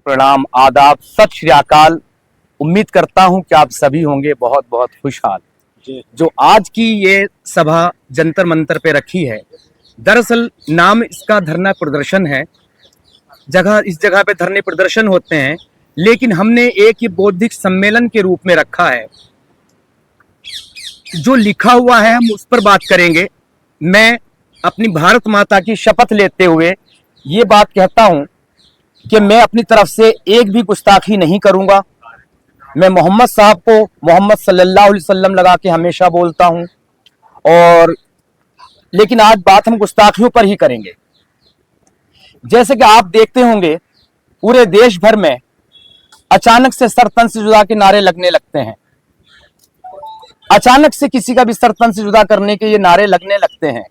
प्रणाम, आदाब, सत श्री अकाल। उम्मीद करता हूं कि आप सभी होंगे बहुत बहुत खुशहाल। जो आज की ये सभा जंतर मंतर पे रखी है, दरअसल नाम इसका धरना प्रदर्शन है। इस जगह पे धरने प्रदर्शन होते हैं, लेकिन हमने एक ही बौद्धिक सम्मेलन के रूप में रखा है। जो लिखा हुआ है हम उस पर बात करेंगे। मैं अपनी भारत माता की शपथ लेते हुए ये बात कहता हूं कि मैं अपनी तरफ से एक भी गुस्ताखी नहीं करूंगा। मैं मोहम्मद साहब को मोहम्मद सल्लल्लाहु अलैहि वसल्लम लगा के हमेशा बोलता हूं, और लेकिन आज बात हम गुस्ताखियों पर ही करेंगे। जैसे कि आप देखते होंगे पूरे देश भर में अचानक से सर तन से जुदा के नारे लगने लगते हैं। अचानक से किसी का भी सर तन से जुदा करने के ये नारे लगने लगते हैं।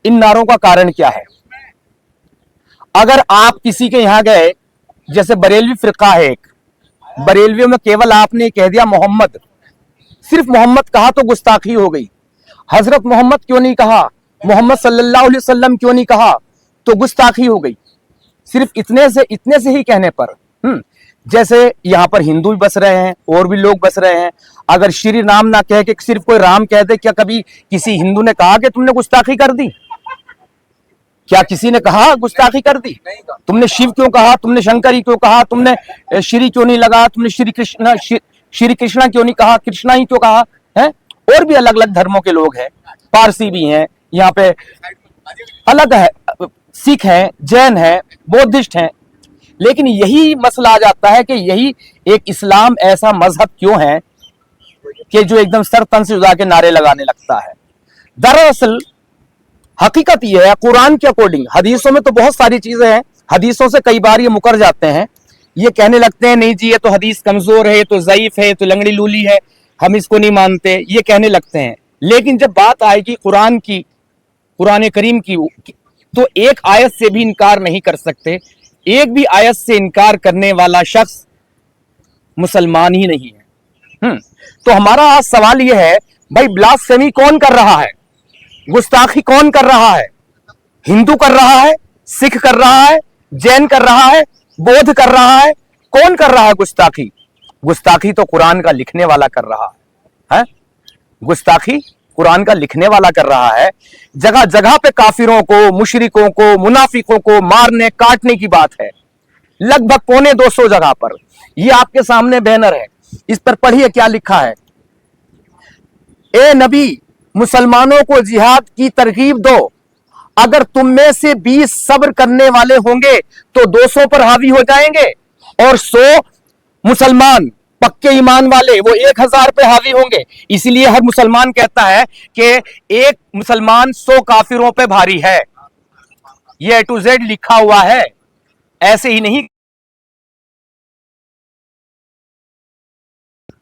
इन नारों का कारण क्या है? अगर आप किसी के यहां गए, जैसे बरेलवी फिरका है एक, बरेलवियों में केवल आपने कह दिया मोहम्मद, सिर्फ मोहम्मद कहा तो गुस्ताखी हो गई। हजरत मोहम्मद क्यों नहीं कहा, मोहम्मद सल्लल्लाहु अलैहि वसल्लम क्यों नहीं कहा, तो गुस्ताखी हो गई सिर्फ इतने से ही कहने पर। जैसे यहां पर हिंदू भी बस रहे हैं और भी लोग बस रहे हैं। अगर श्री राम ना कह के सिर्फ कोई राम कह दे, क्या कभी किसी हिंदू ने कहा कि तुमने गुस्ताखी कर दी? क्या किसी ने कहा गुस्ताखी कर दी? तुमने शिव क्यों कहा, तुमने शंकर ही क्यों कहा, तुमने श्री क्यों नहीं लगा, तुमने श्री कृष्णा क्यों नहीं कहा, कृष्णा ही क्यों कहा है? और भी अलग अलग धर्मों के लोग हैं, पारसी भी हैं यहाँ पे, अलग है, सिख हैं, जैन हैं, बौद्धिस्ट हैं। लेकिन यही मसला आ जाता है कि यही एक इस्लाम ऐसा मजहब क्यों है कि जो एकदम सर तन से जुदा के नारे लगाने लगता है। दरअसल हकीकत यह है, कुरान के अकॉर्डिंग, हदीसों में तो बहुत सारी चीजें हैं, हदीसों से कई बार ये मुकर जाते हैं। ये कहने लगते हैं नहीं जी ये तो हदीस कमजोर है, ये तो ज़ईफ है, ये तो लंगड़ी लूली है, हम इसको नहीं मानते, ये कहने लगते हैं। लेकिन जब बात आएगी कुरान की, कुरान करीम की, तो एक आयत से भी इनकार नहीं कर सकते। एक भी आयत से इनकार करने वाला शख्स मुसलमान ही नहीं है। तो हमारा आज सवाल यह है, भाई ब्लास्फेमी कौन कर रहा है, गुस्ताखी कौन कर रहा है? हिंदू कर रहा है, सिख कर रहा है, जैन कर रहा है, बौद्ध कर रहा है? कौन कर रहा है गुस्ताखी? गुस्ताखी तो कुरान का लिखने वाला कर रहा है। गुस्ताखी कुरान का लिखने वाला कर रहा है। जगह जगह पे काफिरों को, मुशरिकों को, मुनाफिकों को मारने काटने की बात है, लगभग 250 जगह पर। ये आपके सामने बैनर है, इस पर पढ़िए क्या लिखा है। ए नबी, मुसलमानों को जिहाद की तरगीब दो। अगर तुम में से 20 सब्र करने वाले होंगे तो 200 पर हावी हो जाएंगे, और 100 मुसलमान पक्के ईमान वाले वो 1000 पे हावी होंगे। इसलिए हर मुसलमान कहता है कि एक मुसलमान 100 काफिरों पे भारी है। ये A to Z लिखा हुआ है, ऐसे ही नहीं।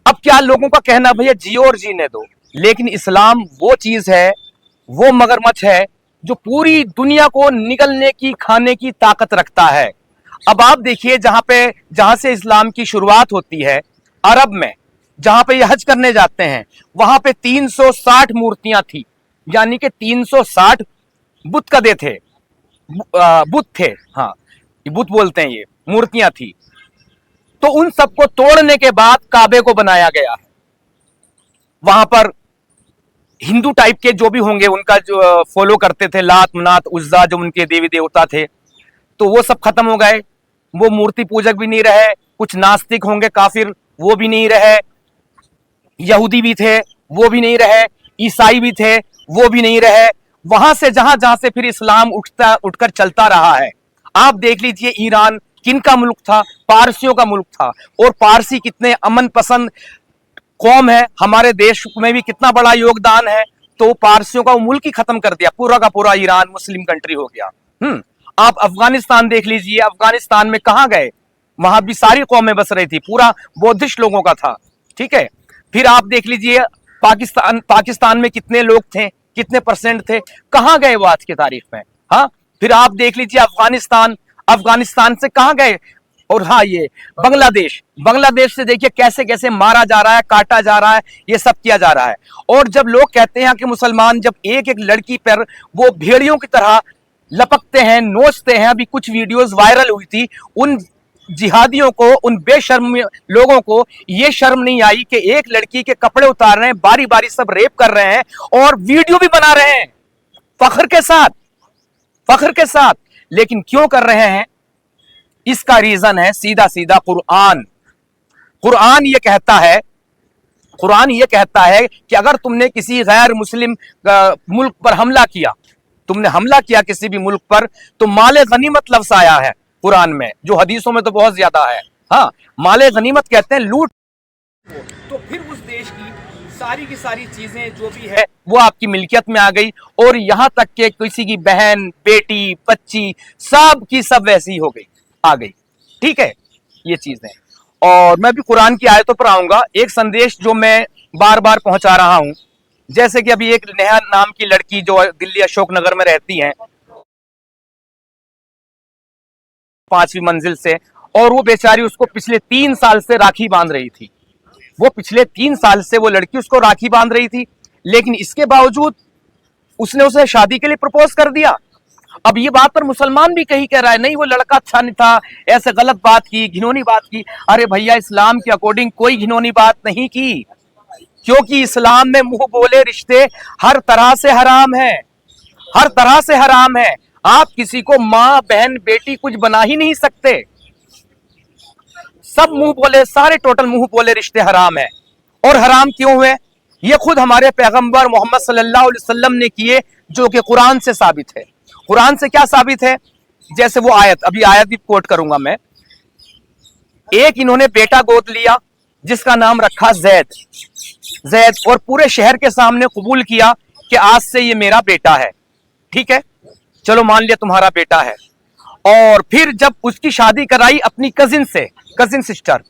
अब क्या लोगों का कहना, भैया जियो और जीने दो, लेकिन इस्लाम वो चीज है, वो मगरमच्छ है जो पूरी दुनिया को निगलने की, खाने की ताकत रखता है। अब आप देखिए, जहां से इस्लाम की शुरुआत होती है, अरब में, जहां पे ये हज करने जाते हैं, वहां पे 360 मूर्तियां थी, यानी कि 360 बुत कदे थे, बुत थे, हाँ बुत बोलते हैं, ये मूर्तियां थी। तो उन सबको तोड़ने के बाद काबे को बनाया गया है। वहां पर हिंदू टाइप के जो भी होंगे, उनका जो फॉलो करते थे, लात मनात उज्जा, जो उनके देवी देवता थे, तो वो सब खत्म हो गए। वो मूर्ति पूजक भी नहीं रहे। कुछ नास्तिक होंगे, काफिर, वो भी नहीं रहे। यहूदी भी थे, वो भी नहीं रहे। ईसाई भी थे, वो भी नहीं रहे। वहां से जहां से फिर इस्लाम उठकर चलता रहा है। आप देख लीजिए, ईरान किनका मुल्क था? पारसियों का मुल्क था। और पारसी कितने अमन पसंद कौम है, हमारे देश में भी कितना बड़ा योगदान है। तो पारसियों का वो मुल्क ही खत्म कर दिया, पूरा का पूरा ईरान मुस्लिम कंट्री हो गया। आप अफगानिस्तान देख लीजिए, अफगानिस्तान में कहां गए, वहां भी सारी कौमें बस रही थी, पूरा बौद्धिस्ट लोगों का था, ठीक है। फिर आप देख लीजिए पाकिस्तान में कितने लोग थे, कितने परसेंट थे, कहां गए वो आज की तारीख में? हाँ, फिर आप देख लीजिए अफगानिस्तान से कहां गए? और हाँ, ये बांग्लादेश से देखिए कैसे कैसे मारा जा रहा है, काटा जा रहा है, ये सब किया जा रहा है। और जब लोग कहते हैं कि मुसलमान जब एक एक लड़की पर वो भेड़ियों की तरह लपकते हैं, नोचते हैं, अभी कुछ वीडियोस वायरल हुई थी, उन जिहादियों को, उन बेशर्म लोगों को ये शर्म नहीं आई कि एक लड़की के कपड़े उतार रहे हैं, बारी बारी सब रेप कर रहे हैं और वीडियो भी बना रहे हैं फख्र के साथ, फख्र के साथ। लेकिन क्यों कर रहे हैं? इसका रीजन है सीधा सीधा कुरान। कुरान ये कहता है, कुरान ये कहता है कि अगर तुमने किसी गैर मुस्लिम मुल्क पर हमला किया, तुमने हमला किया किसी भी मुल्क पर, तो माले गनीमत लफ्ज आया है कुरान में, जो हदीसों में तो बहुत ज्यादा है। हाँ, माले गनीमत कहते हैं लूट। तो फिर उस देश की सारी की सारी चीजें जो भी है वो आपकी मिल्कियत में आ गई, और यहां तक के किसी की बहन, बेटी, बच्ची, सब की सब वैसी हो गई, आ गई। ठीक है, ये चीजें। और मैं भी कुरान की आयतों पर आऊंगा। एक संदेश जो मैं बार बार पहुंचा रहा हूं, जैसे कि अभी एक नेहा नाम की लड़की जो दिल्ली अशोक नगर में रहती हैं, 5वीं मंजिल से, और वो बेचारी उसको पिछले 3 साल से राखी बांध रही थी। वो पिछले 3 साल से वो लड़की उसको राखी बांध रही थी, लेकिन इसके बावजूद उसने उसे शादी के लिए प्रपोज कर दिया। अब ये बात पर मुसलमान भी कहीं कह रहा है नहीं वो लड़का अच्छा नहीं था, ऐसे गलत बात की, घिनौनी बात की। अरे भैया, इस्लाम के अकॉर्डिंग कोई घिनौनी बात नहीं की, क्योंकि इस्लाम में मुंह बोले रिश्ते हर तरह से हराम है, हर तरह से हराम है। आप किसी को माँ, बहन, बेटी कुछ बना ही नहीं सकते। सब मुंह बोले, सारे टोटल मुंह बोले रिश्ते हराम है। और हराम क्यों हुए? ये खुद हमारे पैगंबर मोहम्मद सल्लल्लाहु अलैहि वसल्लम ने किए, जो कि कुरान से साबित है। कुरान से क्या साबित है? जैसे वो आयत, अभी आयत भी कोट करूंगा मैं। एक इन्होंने बेटा गोद लिया जिसका नाम रखा जैद, जैद, और पूरे शहर के सामने कबूल किया कि आज से ये मेरा बेटा है। ठीक है, चलो मान लिया तुम्हारा बेटा है। और फिर जब उसकी शादी कराई अपनी कजिन से, कजिन सिस्टर,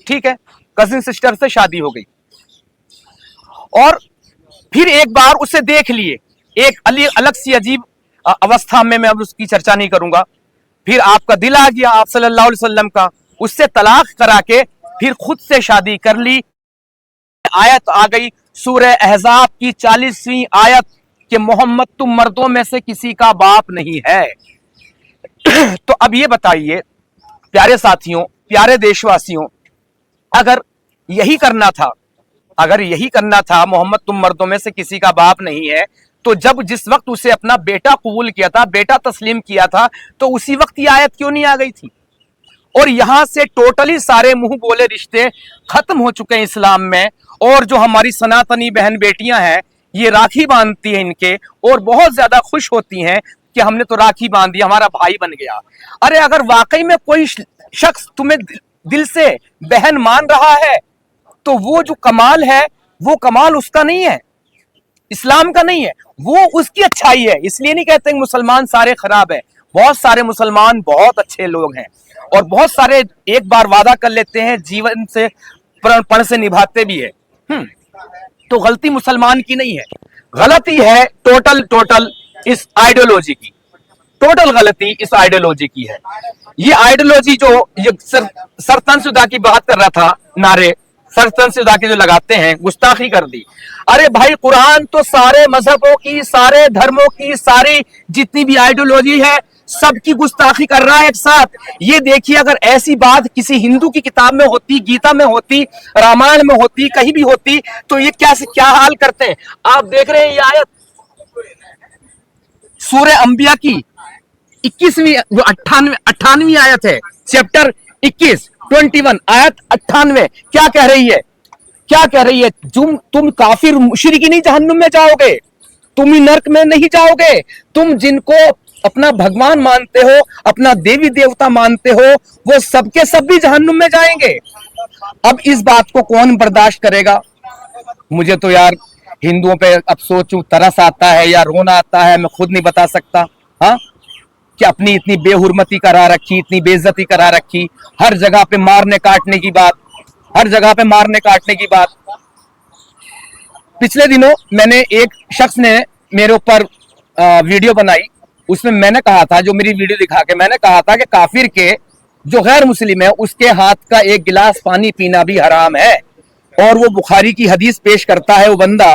ठीक है, कजिन सिस्टर से शादी हो गई, और फिर एक बार उसे देख लिए एक अलग सी अजीब अवस्था में, मैं अब उसकी चर्चा नहीं करूंगा। फिर आपका दिल आ गया आप सल्लल्लाहु अलैहि वसल्लम का, उससे तलाक करा के फिर खुद से शादी कर ली। आयत आ गई सूरह अहज़ाब की 40वीं आयत कि मोहम्मद तुम मर्दों में से किसी का बाप नहीं है। तो अब ये बताइए प्यारे साथियों, प्यारे देशवासियों, अगर यही करना था, अगर यही करना था, मोहम्मद तुम मर्दों में से किसी का बाप नहीं है, तो जब जिस वक्त उसे अपना बेटा कबूल किया था, बेटा तस्लीम किया था, तो उसी वक्त ये आयत क्यों नहीं आ गई थी? और यहां से टोटली सारे मुंह बोले रिश्ते खत्म हो चुके हैं इस्लाम में। और जो हमारी सनातनी बहन बेटियां हैं, ये राखी बांधती हैं इनके, और बहुत ज्यादा खुश होती हैं कि हमने तो राखी बांध दी, हमारा भाई बन गया। अरे अगर वाकई में कोई शख्स तुम्हें दिल से बहन मान रहा है, तो वो जो कमाल है, वो कमाल उसका नहीं है, इस्लाम का नहीं है, वो उसकी अच्छाई है। इसलिए नहीं कहते मुसलमान सारे खराब है, बहुत सारे मुसलमान बहुत अच्छे लोग हैं, और बहुत सारे एक बार वादा कर लेते हैं, जीवन से प्रण से निभाते भी है। तो गलती मुसलमान की नहीं है, गलती है टोटल इस आइडियोलॉजी की, टोटल गलती इस आइडियोलॉजी की है। ये आइडियोलॉजी जो ये सरतनसुदा की बात कर रहा था, नारे सरतनसुदा के जो लगाते हैं, गुस्ताखी कर दी। अरे भाई, कुरान तो सारे मजहबों की, सारे धर्मों की, सारी जितनी भी आइडियोलॉजी है सबकी गुस्ताखी कर रहा है एक साथ। ये देखिए, अगर ऐसी बात किसी हिंदू की किताब में होती, गीता में होती, रामायण में होती, कहीं भी होती, तो ये क्या हाल करते हैं। आप देख रहे हैं ये आयत सूरह अंबिया की 21वीं, जो 98वीं आयत है, चैप्टर 21 आयत 98, क्या कह रही है? क्या कह रही है? तुम काफिर मुशरिकी नहीं जहन्नुम में जाओगे, तुम ही नरक में नहीं जाओगे। तुम जिनको अपना भगवान मानते हो, अपना देवी देवता मानते हो, वो सबके सब भी जहन्नुम में जाएंगे। अब इस बात को कौन बर्दाश्त करेगा? मुझे तो यार हिंदुओं पे अब सोचूं तरस आता है या रोना आता है, मैं खुद नहीं बता सकता। हाँ, कि अपनी इतनी बेहुरमती करा रखी, इतनी बेइज्जती करा रखी, हर जगह पे मारने काटने की बात, हर जगह पे मारने काटने की बात। पिछले दिनों मैंने एक शख्स ने मेरे ऊपर वीडियो बनाई, उसमें मैंने कहा था, जो मेरी वीडियो दिखा के मैंने कहा था कि काफिर के जो गैर मुस्लिम है उसके हाथ का एक गिलास पानी पीना भी हराम है। और वो बुखारी की हदीस पेश करता है वो बंदा,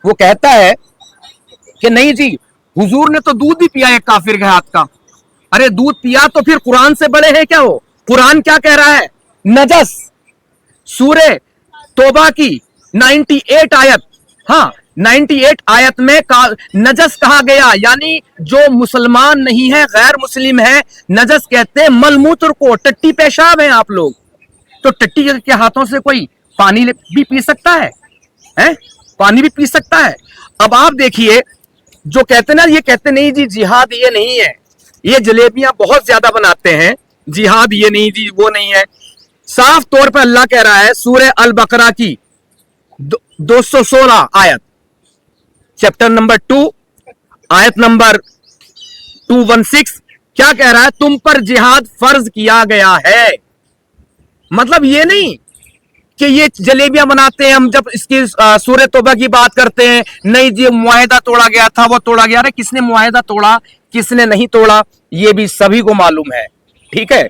वो कहता है कि नहीं जी, हुजूर ने तो दूध भी पिया है काफिर के हाथ का। अरे दूध पिया तो फिर कुरान से बड़े हैं क्या वो? कुरान क्या कह रहा है? नजस, सूरे तौबा की 98 आयत, हाँ 98 आयत में नजस कहा गया, यानी जो मुसलमान नहीं है, गैर मुस्लिम है, नजस कहते हैं मलमूत्र को। टट्टी पेशाब है आप लोग, तो टट्टी के हाथों से कोई पानी भी पी सकता है? पानी भी पी सकता है। अब आप देखिए, जो कहते ना, ये कहते नहीं जी जिहाद ये नहीं है, ये जलेबियां बहुत ज्यादा बनाते हैं, जिहाद ये नहीं जी, वो नहीं है। साफ तौर पर अल्लाह कह रहा है सूरह अल बकरा की 216 आयत, चैप्टर नंबर 2 आयत नंबर 216, क्या कह रहा है? तुम पर जिहाद फर्ज किया गया है। मतलब ये नहीं कि ये जलेबियां बनाते हैं हम, जब इसकी सूरह तौबा की बात करते हैं, नहीं जी मुआहिदा तोड़ा गया था, वो तोड़ा गया। अरे किसने मुआहिदा तोड़ा, किसने नहीं तोड़ा, ये भी सभी को मालूम है, ठीक है।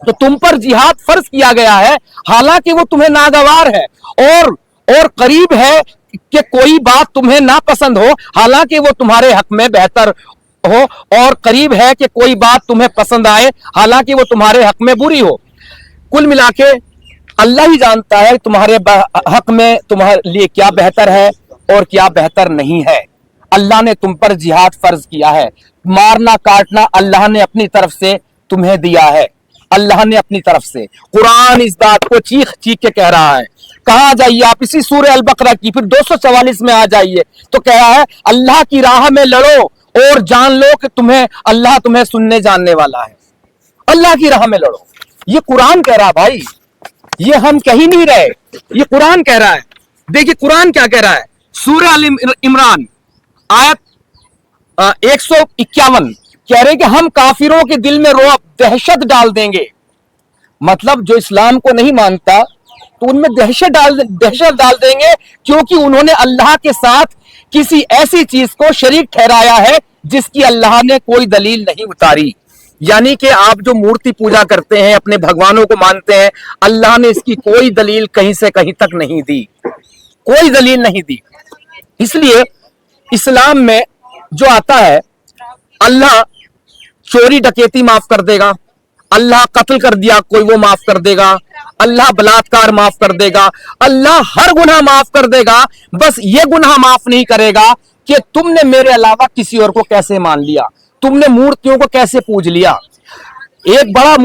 तो तुम पर जिहाद फर्ज किया गया है, हालांकि वो तुम्हें नागवार है, और करीब है कि कोई बात तुम्हें नापसंद हो, हालांकि वो तुम्हारे हक में बेहतर हो, और करीब है कि कोई बात तुम्हें पसंद आए, हालांकि वो तुम्हारे हक में बुरी हो। कुल मिला के अल्लाह ही जानता है तुम्हारे हक में तुम्हारे लिए क्या बेहतर है और क्या बेहतर नहीं है। अल्लाह ने तुम पर जिहाद फर्ज किया है। मारना काटना अल्लाह ने अपनी तरफ से तुम्हें दिया है, अल्लाह ने अपनी तरफ से। कुरान इस बात को चीख चीख के कह रहा है। कहां जाइए आप, इसी सूरह अल बकरा की फिर 244 में आ जाइए, तो कह रहा है अल्लाह की राह में लड़ो और जान लो कि अल्लाह तुम्हें सुनने जानने वाला है। अल्लाह की राह में लड़ो, ये कुरान कह रहा है भाई, ये हम कह ही नहीं रहे, ये कुरान कह रहा है। देखिए कुरान क्या कह रहा है, सूरह अल इमरान आयत 151 कह रहे कि हम काफिरों के दिल में रौब, दहशत डाल देंगे। मतलब जो इस्लाम को नहीं मानता तो उनमें दहशत डाल देंगे, क्योंकि उन्होंने अल्लाह के साथ किसी ऐसी चीज को शरीक ठहराया है जिसकी अल्लाह ने कोई दलील नहीं उतारी। यानी कि आप जो मूर्ति पूजा करते हैं, अपने भगवानों को मानते हैं, अल्लाह ने इसकी कोई दलील कहीं से कहीं तक नहीं दी, कोई दलील नहीं दी। इसलिए इस्लाम में जो आता है, अल्लाह चोरी डकैती माफ कर देगा, अल्लाह कत्ल कर दिया कोई वो माफ कर देगा, अल्लाह बलात्कार माफ कर देगा, अल्लाह हर गुनाह माफ कर देगा। बस ये गुनाह माफ नहीं करेगा कि तुमने मेरे अलावा किसी और को कैसे मान लिया, तुमने मूर्तियों को कैसे पूज लिया। एक बड़ा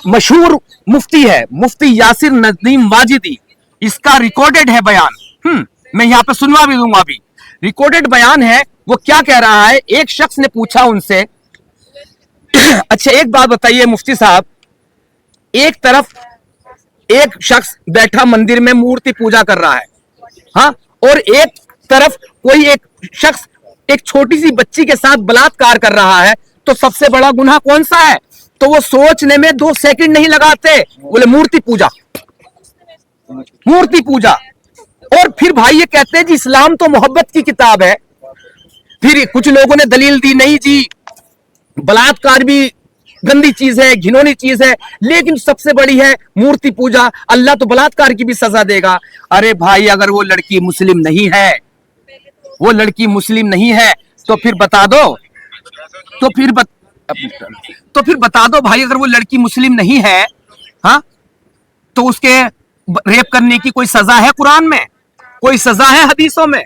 मशहूर मुफ्ती है, मुफ्ती यासिर नदीम वाजिदी, इसका रिकॉर्डेड है बयान, मैं यहां पे सुनवा भी दूंगा। अभी रिकॉर्डेड बयान है। वो क्या कह रहा है, एक शख्स ने पूछा उनसे, अच्छा एक बात बताइए मुफ्ती साहब, एक तरफ एक शख्स बैठा मंदिर में मूर्ति पूजा कर रहा है, हाँ, और एक तरफ कोई एक शख्स एक छोटी सी बच्ची के साथ बलात्कार कर रहा है, तो सबसे बड़ा गुनाह कौन सा है? तो वो सोचने में 2 सेकंड नहीं लगाते, बोले मूर्ति पूजा, मूर्ति पूजा। और फिर भाई ये कहते हैं जी इस्लाम तो मोहब्बत की किताब है। फिर कुछ लोगों ने दलील दी, नहीं जी बलात्कार भी गंदी चीज है, घिनौनी चीज है, लेकिन सबसे बड़ी है मूर्ति पूजा, अल्लाह तो बलात्कार की भी सजा देगा। अरे भाई अगर वो लड़की मुस्लिम नहीं है, वो लड़की मुस्लिम नहीं है, तो फिर बता दो, तो फिर बता दो भाई, अगर वो लड़की मुस्लिम नहीं है, हाँ, तो उसके रेप करने की कोई सजा है कुरान में? कोई सजा है हदीसों में?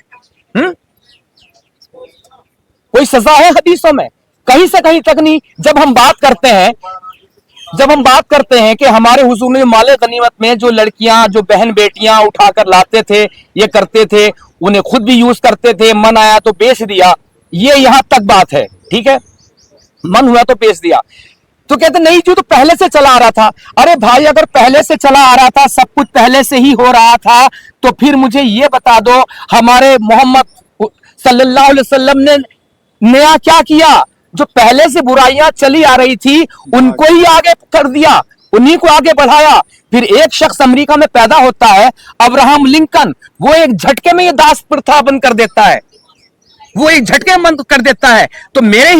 कोई सजा है हदीसों में? कहीं से कहीं तक नहीं। जब हम बात करते हैं कि हमारे हुजूर ने माले गनीमत में जो लड़कियां, जो बहन बेटियां उठाकर लाते थे, ये करते थे, उन्हें खुद भी यूज करते थे, मन आया तो बेच दिया, ये यहां तक बात है, ठीक है, मन हुआ तो बेच दिया। तो कहते नहीं जी तो पहले से चला आ रहा था। अरे भाई अगर पहले से चला आ रहा था, सब कुछ पहले से ही हो रहा था, तो फिर मुझे ये बता दो हमारे मोहम्मद सल्लल्लाहु अलैहि वसल्लम ने नया क्या किया? जो पहले से बुराइयां चली आ रही थी उनको ही आगे कर दिया, उन्हीं को आगे बढ़ाया। फिर एक शख्स अमेरिका में पैदा होता है, अब्राहम लिंकन, वो एक झटके में ये दास प्रथा बंद कर देता है, वो एक झटके में बंद कर देता है। तो मेरे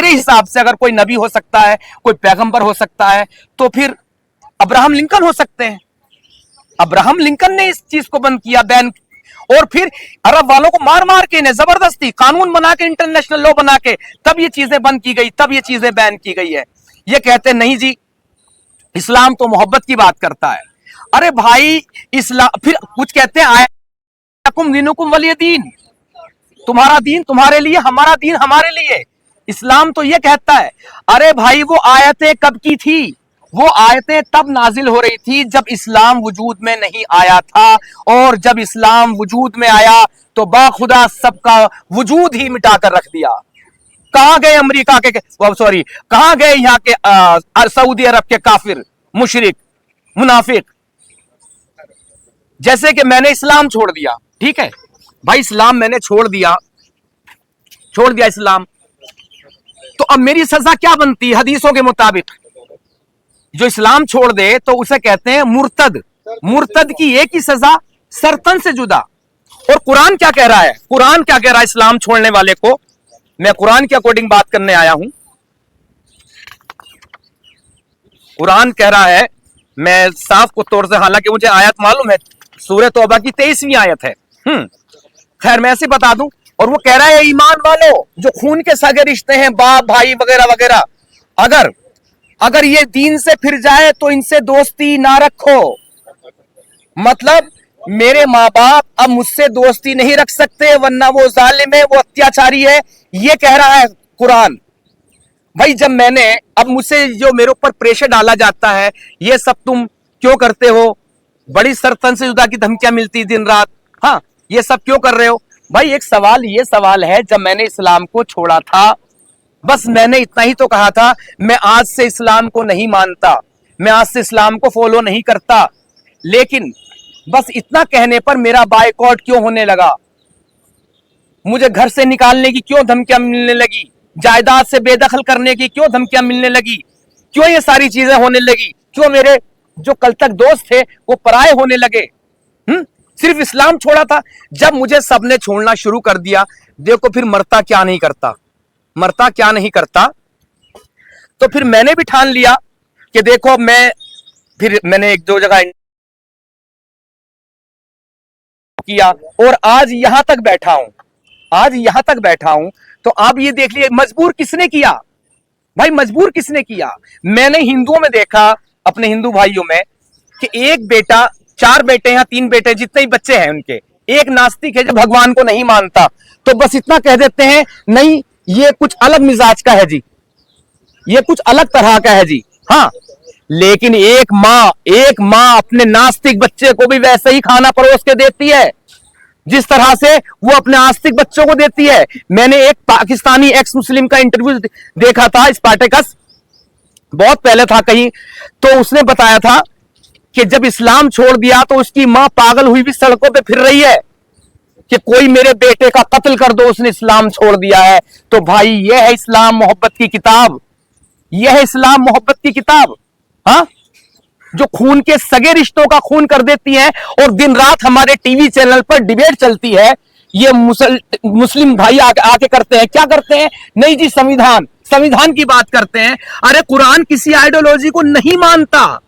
हिसाब से अगर कोई नबी हो सकता है, कोई पैगंबर हो सकता है, तो फिर अब्राहम लिंकन हो सकते हैं। अब्राहम लिंकन ने इस चीज को बंद किया, बैन। और फिर अरब वालों को मार मार के ने जबरदस्ती कानून बना के, इंटरनेशनल लॉ बना के, तब ये चीजें बंद की गई, तब ये चीजें बैन की गई है। ये कहते नहीं जी इस्लाम तो मोहब्बत की बात करता है। अरे भाई इस्लाम, फिर कुछ कहते हैं आयकुम दीनुकुम वलिय दीन, तुम्हारा दीन तुम्हारे लिए, हमारा दीन हमारे लिए। इस्लाम तो यह कहता है। अरे भाई वो आयतें कब की थी? वो आयतें तब नाजिल हो रही थी जब इस्लाम वजूद में नहीं आया था, और जब इस्लाम वजूद में आया तो बाखुदा सबका वजूद ही मिटा कर रख दिया। कहां गए अमेरिका के, सॉरी कहां गए यहाँ के सऊदी अरब के काफिर, मुशरिक, मुनाफिक? जैसे कि मैंने इस्लाम छोड़ दिया, ठीक है भाई, इस्लाम मैंने छोड़ दिया इस्लाम, तो अब मेरी सजा क्या बनती है? हदीसों के मुताबिक जो इस्लाम छोड़ दे तो उसे कहते हैं मुर्तद। मुर्तद की एक ही सजा, सरतन से जुदा। और कुरान क्या कह रहा है? कुरान क्या कह रहा है इस्लाम छोड़ने वाले को? मैं कुरान के अकॉर्डिंग बात करने आया हूं। कुरान कह रहा है, मैं साफ को तौर से, हालांकि मुझे आयत मालूम है, सूरह तौबा की 23वीं आयत है। खैर मैं ऐसे बता दूं। और वो कह रहा है ईमान वालों, जो खून के सगे रिश्ते हैं, बाप भाई वगैरह वगैरह, अगर ये दीन से फिर जाए तो इनसे दोस्ती ना रखो। मतलब मेरे माँ बाप अब मुझसे दोस्ती नहीं रख सकते, वरना वो जालिम है, वो अत्याचारी है, ये कह रहा है कुरान। भाई जब मैंने, अब मुझसे जो मेरे ऊपर प्रेशर डाला जाता है, ये सब तुम क्यों करते हो, बड़ी सरतन से जुदा की धमकियां मिलती दिन रात, हाँ ये सब क्यों कर रहे हो? भाई एक सवाल, ये सवाल है, जब मैंने इस्लाम को छोड़ा था, बस मैंने इतना ही तो कहा था, मैं आज से इस्लाम को नहीं मानता, मैं आज से इस्लाम को फॉलो नहीं करता, लेकिन बस इतना कहने पर मेरा बायकॉट क्यों होने लगा? मुझे घर से निकालने की क्यों धमकियां मिलने लगी? जायदाद से बेदखल करने की क्यों धमकियां मिलने लगी? क्यों ये सारी चीजें होने लगी? क्यों मेरे जो कल तक दोस्त थे वो पराये होने लगे? सिर्फ इस्लाम छोड़ा था। जब मुझे सबने छोड़ना शुरू कर दिया, देखो फिर मरता क्या नहीं करता, तो फिर मैंने भी ठान लिया कि देखो मैंने एक दो जगह किया, और आज यहां तक बैठा हूं। तो आप ये देख लीजिए, मजबूर किसने किया? भाई मजबूर किसने किया? मैंने हिंदुओं में देखा, अपने हिंदू भाइयों में, कि एक बेटा, 4 बेटे या 3 बेटे, जितने ही बच्चे हैं उनके, एक नास्तिक है जो भगवान को नहीं मानता, तो बस इतना कह देते हैं, नहीं ये कुछ अलग मिजाज का है जी, ये कुछ अलग तरह का है जी। हाँ, लेकिन एक माँ अपने नास्तिक बच्चे को भी वैसे ही खाना परोस के देती है जिस तरह से वो अपने आस्तिक बच्चों को देती है। मैंने एक पाकिस्तानी एक्स मुस्लिम का इंटरव्यू देखा था, स्पार्टेकस, बहुत पहले था कहीं, तो उसने बताया था कि जब इस्लाम छोड़ दिया तो उसकी मां पागल हुई भी सड़कों पे फिर रही है कि कोई मेरे बेटे का कत्ल कर दो, उसने इस्लाम छोड़ दिया है। तो भाई यह है इस्लाम मोहब्बत की किताब, यह है इस्लाम मोहब्बत की किताब। हाँ, जो खून के सगे रिश्तों का खून कर देती है, और दिन रात हमारे टीवी चैनल पर डिबेट चलती है। ये मुस्लिम भाई आके करते हैं, क्या करते हैं? नहीं जी, संविधान की बात करते हैं। अरे कुरान किसी आइडियोलॉजी को नहीं मानता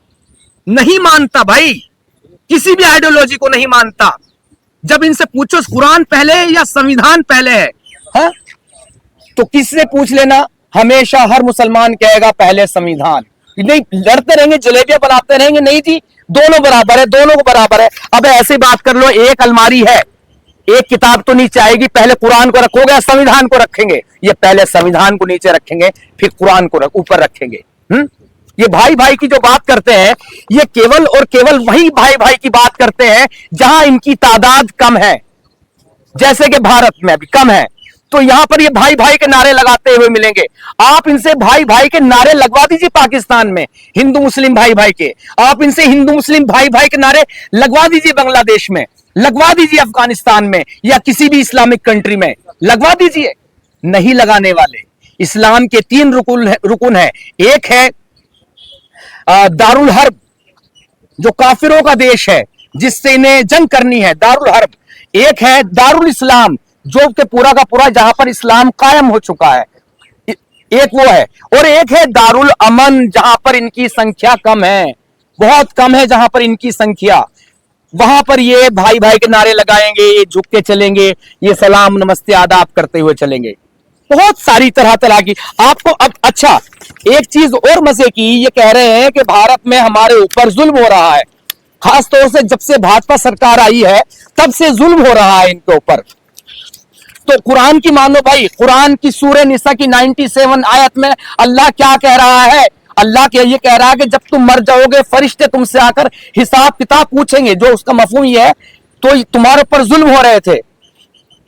भाई, किसी भी आइडियोलॉजी को नहीं मानता। जब इनसे पूछो कुरान पहले या संविधान पहले है, तो किससे पूछ लेना, हमेशा हर मुसलमान कहेगा पहले संविधान। नहीं, लड़ते रहेंगे, जलेबियां बनाते रहेंगे, नहीं जी दोनों बराबर है, दोनों को बराबर है। अब ऐसे बात कर लो, एक अलमारी है, एक किताब तो नीचे आएगी, पहले कुरान को रखोगे या संविधान को रखेंगे? ये पहले संविधान को नीचे रखेंगे, फिर कुरान को ऊपर रखेंगे। ये भाई भाई की जो बात करते हैं, ये केवल और केवल वही भाई भाई की बात करते हैं जहां इनकी तादाद कम है, जैसे कि भारत में भी कम है, तो यहां पर ये भाई भाई के नारे लगाते हुए मिलेंगे। आप इनसे भाई भाई के नारे लगवा दीजिए पाकिस्तान में, हिंदू मुस्लिम भाई भाई के। आप इनसे हिंदू मुस्लिम भाई भाई के नारे लगवा दीजिए बांग्लादेश में, लगवा दीजिए अफगानिस्तान में, या किसी भी इस्लामिक कंट्री में लगवा दीजिए। नहीं लगाने वाले। इस्लाम के 3 रुकुन है। एक है दारुल हर्ब, जो काफिरों का देश है, जिससे इन्हें जंग करनी है, दारुल हर्ब। एक है दारुल इस्लाम, जो कि पूरा का पूरा जहां पर इस्लाम कायम हो चुका है, एक वो है। और एक है दारुल अमन, जहां पर इनकी संख्या कम है, बहुत कम है जहां पर इनकी संख्या। वहां पर ये भाई भाई के नारे लगाएंगे, ये झुक के चलेंगे, ये सलाम नमस्ते आदाब करते हुए चलेंगे। बहुत सारी तरह तरह की आपको। अब अच्छा, एक चीज और मजे की, ये कह रहे हैं कि भारत में हमारे ऊपर जुल्म हो रहा है, खासतौर से जब से भाजपा सरकार आई है तब से जुल्म हो रहा है इनके ऊपर। तो कुरान की मानो भाई, कुरान की सूरह निसा की 97 आयत में अल्लाह क्या कह रहा है? अल्लाह के ये कह रहा है कि जब तुम मर जाओगे फरिश्ते तुमसे आकर हिसाब किताब पूछेंगे, जो उसका मफहूम ये है, तो तुम्हारे ऊपर जुल्म हो रहे थे,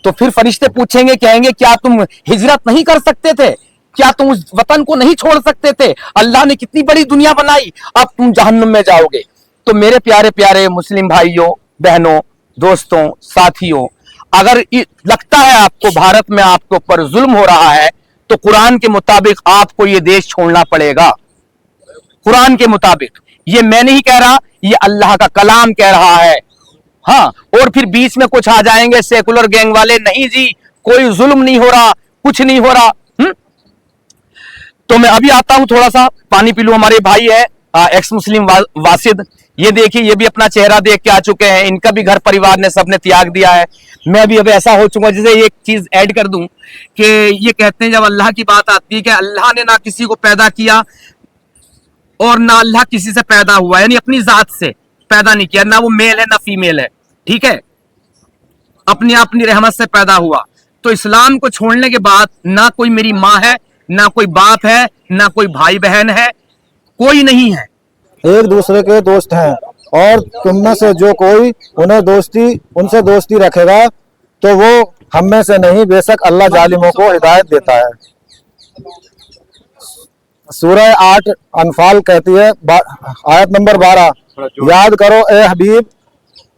तो फिर फरिश्ते पूछेंगे, कहेंगे क्या तुम हिजरत नहीं कर सकते थे? क्या तुम उस वतन को नहीं छोड़ सकते थे? अल्लाह ने कितनी बड़ी दुनिया बनाई, अब तुम जहन्नुम में जाओगे। तो मेरे प्यारे प्यारे मुस्लिम भाइयों, बहनों, दोस्तों, साथियों, अगर लगता है आपको भारत में आपके ऊपर जुल्म हो रहा है, तो कुरान के मुताबिक आपको ये देश छोड़ना पड़ेगा। कुरान के मुताबिक, ये मैं नहीं कह रहा, ये अल्लाह का कलाम कह रहा है। हाँ, और फिर बीच में कुछ आ जाएंगे सेकुलर गैंग वाले, नहीं जी कोई जुल्म नहीं हो रहा, कुछ नहीं हो रहा। तो मैं अभी आता हूं, थोड़ा सा पानी पी लूं। हमारे भाई है एक्स मुस्लिम वासिद, ये देखिए, ये भी अपना चेहरा देख के आ चुके हैं, इनका भी घर परिवार ने सबने त्याग दिया है। मैं भी अब ऐसा हो चुका, जैसे एक चीज ऐड कर दूं कि ये कहते हैं जब अल्लाह की बात आती है कि अल्लाह ने ना किसी को पैदा किया और ना अल्लाह किसी से पैदा हुआ, यानी अपनी जात से पैदा नहीं किया, ना वो मेल है ना फीमेल है, ठीक है, अपनी अपनी रहमत से पैदा हुआ। तो इस्लाम को छोड़ने के बाद ना कोई मेरी माँ है, ना कोई बाप है, ना कोई भाई बहन है, कोई नहीं है, एक दूसरे के दोस्त हैं। और तुम में से जो कोई उनसे दोस्ती रखेगा तो वो हम में से नहीं, बेशक अल्लाह जालिमों को हिदायत देता है। सूरह 8 अनफाल कहती है, आयत नंबर 12, याद करो ए हबीब,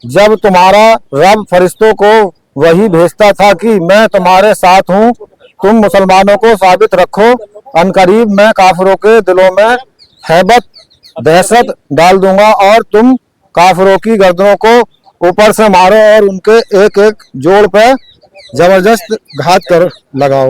जब तुम्हारा रब फरिश्तों को वही भेजता था कि मैं तुम्हारे साथ हूँ, तुम मुसलमानों को साबित रखो, अनकरीब मैं काफिरों के दिलों में हैबत दहशत डाल दूंगा और तुम काफिरों की गर्दनों को ऊपर से मारो और उनके एक एक जोड़ पे जबरदस्त घात कर लगाओ।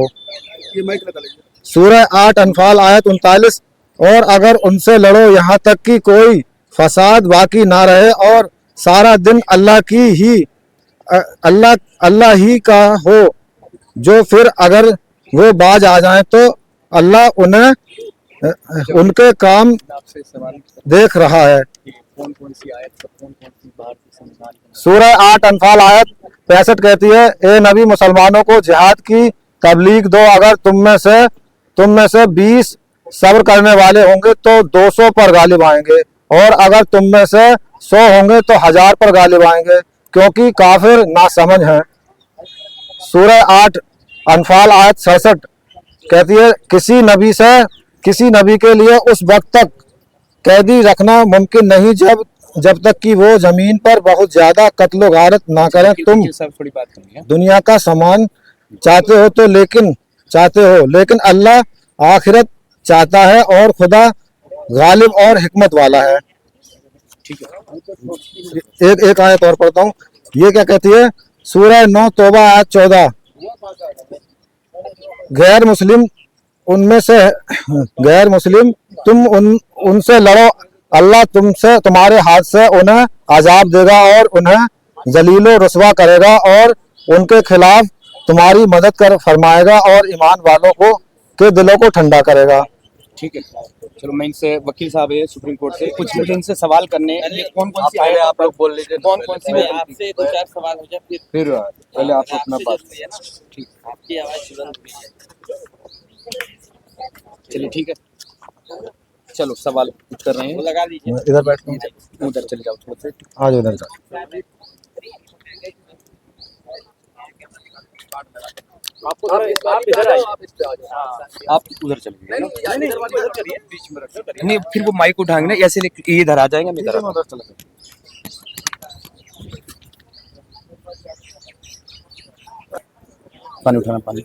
सूरह 8 अनफाल आयत 39, और अगर उनसे लड़ो यहाँ तक कि कोई फसाद बाकी ना रहे और सारा दिन अल्लाह ही का हो, जो फिर अगर वो बाज आ जाए तो अल्लाह उन्हें उनके काम देख रहा है। सूरह 8 अनफाल आयत 65 कहती है, ए नबी मुसलमानों को जिहाद की तबलीग दो, अगर तुम में से 20 सब्र करने वाले होंगे तो 200 पर गालिब आएंगे, और अगर तुम में से 100 होंगे तो 1000 पर गालिब आएंगे, क्योंकि काफिर नासमझ हैं। सूरह 8 अनफाल आयत 67 कहती है, किसी नबी के लिए उस वक्त तक कैदी रखना मुमकिन नहीं जब तक कि वो जमीन पर बहुत ज्यादा कत्ल गारत ना करें। तुम दुनिया का सामान चाहते हो लेकिन अल्लाह आखिरत चाहता है और खुदा गालिब और हिकमत वाला है। ठीक है, एक आयत और पढ़ता हूँ, ये क्या कहती है? सूरह 9 तौबा आयत 14, गैर मुस्लिम तुम उनसे लड़ो, अल्लाह तुम्हारे हाथ से उन्हें अजाब देगा और उन्हें जलीलो रुसवा करेगा और उनके खिलाफ तुम्हारी मदद कर फरमाएगा और ईमान वालों के दिलों को ठंडा करेगा। ठीक है, चलो मैं इनसे, वकील साहब है सुप्रीम कोर्ट से, कुछ मुझे इनसे सवाल करने हैं। कौन कौन सी आयत आप लोग बोल लीजिए, कौन कौन सी आपसे 2-4 सवाल हो जाए, फिर पहले आप अपना बात। ठीक, आपकी आवाज बुलंद हुई है। चलिए ठीक है, चलो सवाल कर रहे हैं, लगा लीजिए, इधर बैठो, उधर चले जाओ थोड़ा सा, आज उधर जाओ। आप इधर आइए, आप उधर चलिए, नहीं फिर वो माइक उठाएंगे ना, ऐसे इधर आ जाएंगे, मैं इधर पानी उठाना, पानी।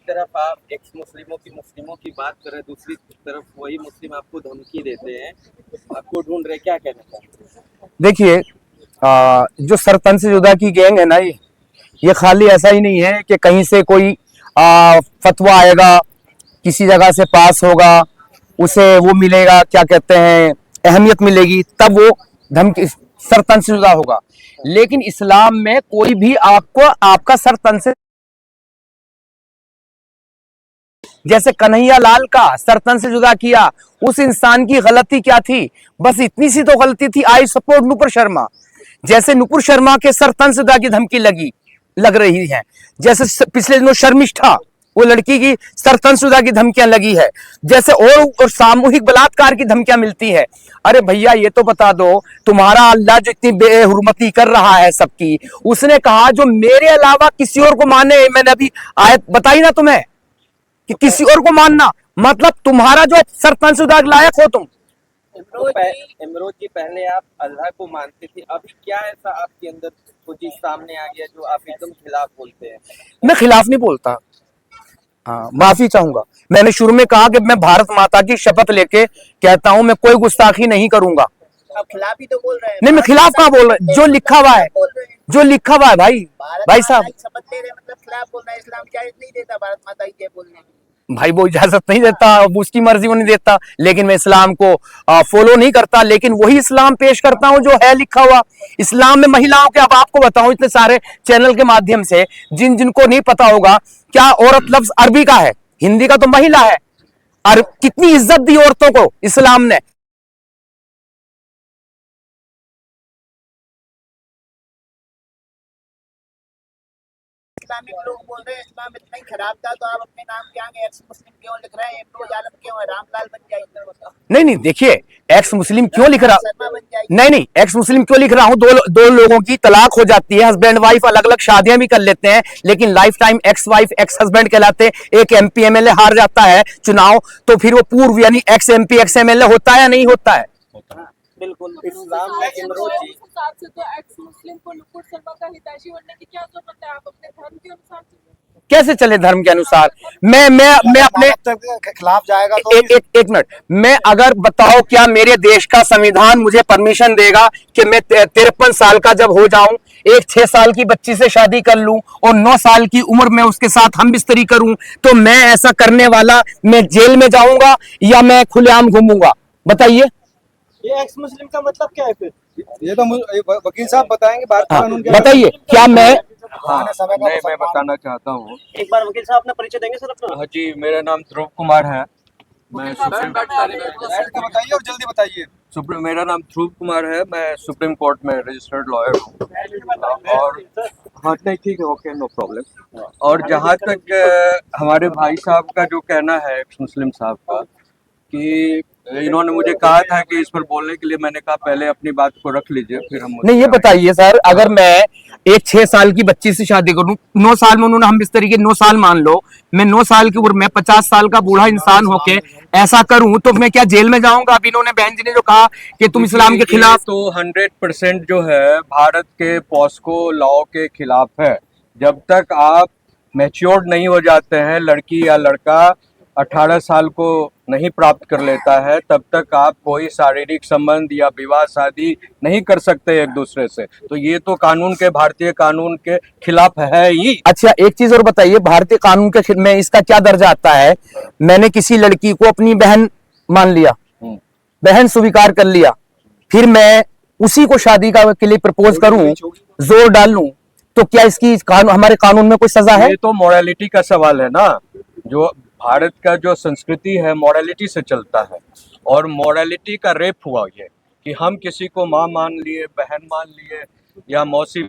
तरफ आप एक्स मुस्लिमों की बात कर रहे हैं, दूसरी तरफ वही मुस्लिम आपको धमकी देते हैं, आपको ढूंढ रहे, क्या कहना चाहते हैं? देखिए, जो सरपंच से जुदा की गैंग है ना, ये खाली ऐसा ही नहीं है कि कहीं से कोई फतवा आएगा, किसी जगह से पास होगा, उसे वो मिलेगा, क्या कहते हैं, अहमियत मिलेगी, तब वो धमकी सर तन से जुदा होगा। लेकिन इस्लाम में कोई भी आपको आपका सर तन से, जैसे कन्हैया लाल का सर तन से जुदा किया, उस इंसान की गलती क्या थी? बस इतनी सी तो गलती थी, आई सपोर्ट नुपुर शर्मा। जैसे नुपुर शर्मा के सर तन से जुदा की धमकी लग रही है, जैसे पिछले दिनों शर्मिष्ठा वो लड़की की सर तन से जुदा की धमकियां लगी है, जैसे और सामूहिक बलात्कार की धमकियां मिलती है। अरे भैया ये तो बता दो, तुम्हारा अल्लाह जो इतनी बेहुरमती कर रहा है सबकी, उसने कहा जो मेरे अलावा किसी और को माने, मैंने अभी आयत बताई ना तुम्हें कि किसी और को मानना मतलब तुम्हारा जो सर तन से जुदा लायक हो तुम। इमरोज जी, पहले आप अल्लाह को मानते थे, अभी क्या ऐसा आपके अंदर कुछ चीज सामने आ गया जो आप एकदम खिलाफ बोलते हैं? मैं खिलाफ नहीं बोलता, हाँ माफी चाहूंगा। मैंने शुरू में कहा कि मैं भारत माता की शपथ लेके कहता हूं मैं कोई गुस्ताखी नहीं करूंगा। आप खिलाफ ही तो बोल रहे हैं। नहीं मैं खिलाफ कहाँ बोल रहा, जो लिखा हुआ है, जो लिखा हुआ है भाई साहब। शपथ ले रहे मतलब खिलाफ बोल रहे हैं। इस्लाम इजाजत नहीं देता भारत माता की जय बोलने की। भाई वो इजाजत नहीं देता, उसकी मर्जी वो नहीं देता, लेकिन मैं इस्लाम को फॉलो नहीं करता, लेकिन वही इस्लाम पेश करता हूं जो है लिखा हुआ। इस्लाम में महिलाओं के, अब आपको बताऊं इतने सारे चैनल के माध्यम से, जिनको नहीं पता होगा, क्या औरत लफ्ज अरबी का है, हिंदी का तो महिला है। और कितनी इज्जत दी औरतों को इस्लाम ने। इस्लामिक लोग बोल रहे हैं इस्लाम इतना ही खराब था तो आप अपने नाम के आगे एक्स मुस्लिम क्यों लिख रहे हैं? इमरोज आलम क्यों है? रामलाल बन जाए बताओ। नहीं देखिए, एक्स मुस्लिम क्यों लिख रहा, शर्मा बन जाए। नहीं एक्स मुस्लिम क्यों लिख रहा हूं? दो लोगों की तलाक हो जाती है, हस्बैंड वाइफ अलग अलग शादियां भी कर लेते हैं, लेकिन life time ex wife ex husband कहलाते। एक एमपी एमएलए हार जाता है चुनाव तो फिर वो पूर्व यानी एक्स एमपी एक्स एमएलए होता है या नहीं होता है? बिल्कुल। इस्लाम में इमरोज जी, हिसाब से तो एक्स मुस्लिम को नुपुर शर्मा का हितैषी बनने की क्या जरूरत है? आप अपने धर्म के अनुसार चलिए। कैसे चले धर्म के अनुसार? मैं अपने खिलाफ जाएगा तो एक मिनट, मैं अगर बताओ क्या मेरे देश का संविधान मुझे परमिशन देगा कि मैं 53 साल का जब हो जाऊं एक 6 साल की बच्ची से शादी कर लूं और 9 साल की उम्र में उसके साथ हम बिस्तरी करूं, तो मैं ऐसा करने वाला मैं जेल में जाऊंगा या मैं खुलेआम घूमूंगा? बताइए। ये एक्स मुस्लिम का मतलब क्या है फिर? ये तो वकील साहब बताएंगे भारतीय हाँ, कानून के। बताइए क्या मैं हाँ, नहीं मैं बताना चाहता हूँ। एक बार वकील साहब अपना परिचय देंगे सर अपना? हाँ जी, मेरा नाम ध्रुव कुमार है। मैं सुप्रीम बताइए और जल्दी बताइए। मेरा नाम ध्रुव कुमार है। मैं सुप्रीम कोर्ट में रजिस्टर्ड लॉयर हूँ। और हाँ नहीं ठीक है, ओके, नो प्रॉब्लम। और जहाँ तक हमारे भाई साहब का जो कहना है, एक्स मुस्लिम साहब का, कि इन्होंने मुझे कहा था कि इस पर बोलने के लिए, मैंने कहा पहले अपनी बात को रख लीजिए फिर हम। नहीं ये बताइए सर, अगर मैं एक 6 साल की बच्ची से शादी करूं, 9 साल में उन्होंने हम बिस्तरी के 9 साल मान लो, मैं 9 साल की उम्र में 50 साल का बूढ़ा इंसान होके ऐसा करूं तो मैं क्या जेल में जाऊंगा? अब इन्होंने बहन जी ने जो कहा कि तुम इस्लाम के खिलाफ, तो 100% जो है भारत के पॉस्को लॉ के खिलाफ है। जब तक आप मैच्योर्ड नहीं हो जाते हैं, लड़की या लड़का 18 साल को नहीं प्राप्त कर लेता है, तब तक आप कोई शारीरिक संबंध या विवाह शादी नहीं कर सकते एक दूसरे से। तो ये तो कानून के, भारतीय कानून के खिलाफ है ही। अच्छा एक चीज और बताइए, भारतीय कानून के में इसका क्या दर्जा आता है? मैंने किसी लड़की को अपनी बहन मान लिया, बहन स्वीकार कर लिया, फिर मैं उसी को शादी के लिए प्रपोज करूं, जोर डाल लूं, तो क्या इसकी हमारे कानून में कोई सजा है? ये तो मोरालिटी का सवाल है ना। जो भारत का जो संस्कृति है मोरालिटी से चलता है, और मोरालिटी का रेप हुआ ये कि हम किसी को माँ मान लिए, बहन मान लिए या मौसी।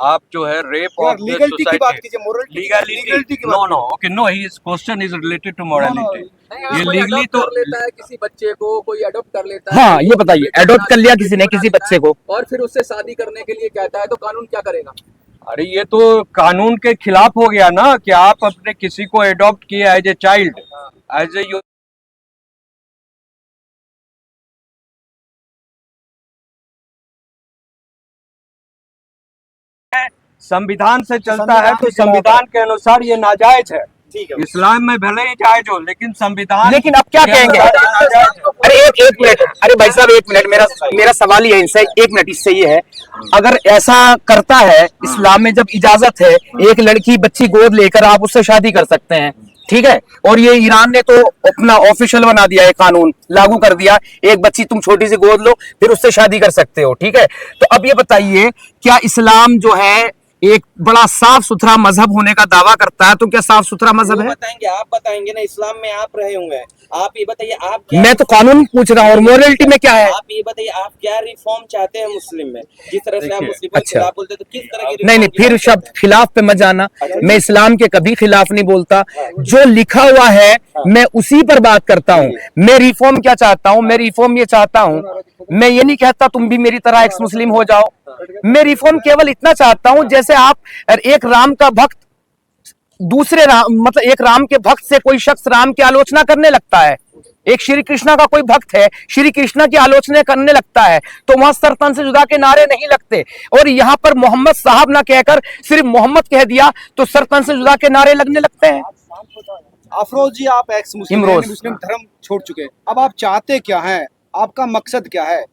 आप जो है rape of the society, legality, no okay, no his question is related to morality. ये लीगली तो लेता है, किसी बच्चे को कोई अडॉप्ट कर लेता है। हाँ ये बताइए, अडॉप्ट कर लिया किसी ने किसी बच्चे को और फिर उससे शादी करने के लिए कहता है, तो कानून क्या करेगा? अरे ये तो कानून के खिलाफ हो गया ना कि आप अपने किसी को अडॉप्ट किया as a child, as a संविधान से चलता है, तो संविधान के अनुसार ये नाजायज है। इस्लाम में भले ही जायज हो, लेकिन संविधान, लेकिन अब क्या कहेंगे? अरे एक मिनट, अरे भाई साहब एक मिनट, मेरा सवाल ये है इनसे, एक मिनट इससे ये है, अगर ऐसा करता है, इस्लाम में जब इजाजत है एक लड़की बच्ची गोद लेकर आप उससे शादी कर सकते हैं, ठीक है, और ये ईरान ने तो अपना ऑफिशियल बना दिया है, कानून लागू कर दिया, एक बच्ची तुम छोटी सी गोद लो फिर उससे शादी कर सकते हो, ठीक है। तो अब ये बताइए, क्या इस्लाम जो है एक बड़ा साफ सुथरा मजहब होने का दावा करता है, तो क्या साफ सुथरा मजहब वो है? बताएंगे, आप बताएंगे ना, इस्लाम में आप रहे होंगे, आप ये बताइए आप मैं तो कानून पूछ रहा हूँ, और मोरलिटी में क्या है? आप ये बताइए आप क्या रिफॉर्म चाहते हैं मुस्लिम में, जिस तरह से आप मुस्लिम के अच्छा। खिलाफ बोलते हैं, तो किस तरह की नहीं reform की फिर बात शब्द खिलाफ पे मत जाना, मैं इस्लाम के कभी खिलाफ नहीं बोलता, जो लिखा हुआ है मैं उसी पर बात करता हूँ। मैं रिफॉर्म क्या चाहता हूँ, मैं रिफॉर्म ये चाहता हूँ, मैं ये नहीं कहता तुम भी मेरी तरह एक्स मुस्लिम हो जाओ, मैं रिफॉर्म केवल इतना चाहता हूँ, जैसे आप एक राम का भक्त दूसरे राम, मतलब एक राम के भक्त से कोई शख्स राम की आलोचना करने लगता है, एक श्री कृष्णा का कोई भक्त है श्री कृष्णा की आलोचना करने लगता है, तो वहां सर तन से जुदा के नारे नहीं लगते, और यहाँ पर मोहम्मद साहब ना कहकर सिर्फ मोहम्मद कह दिया तो सर तन से जुदा के नारे लगने लगते हैं। अफरोज जी, आप एक्स मुस्लिम हैं, इमरोज। मुस्लिम धर्म छोड़ चुके हैं, अब आप चाहते क्या हैं, आपका मकसद क्या है?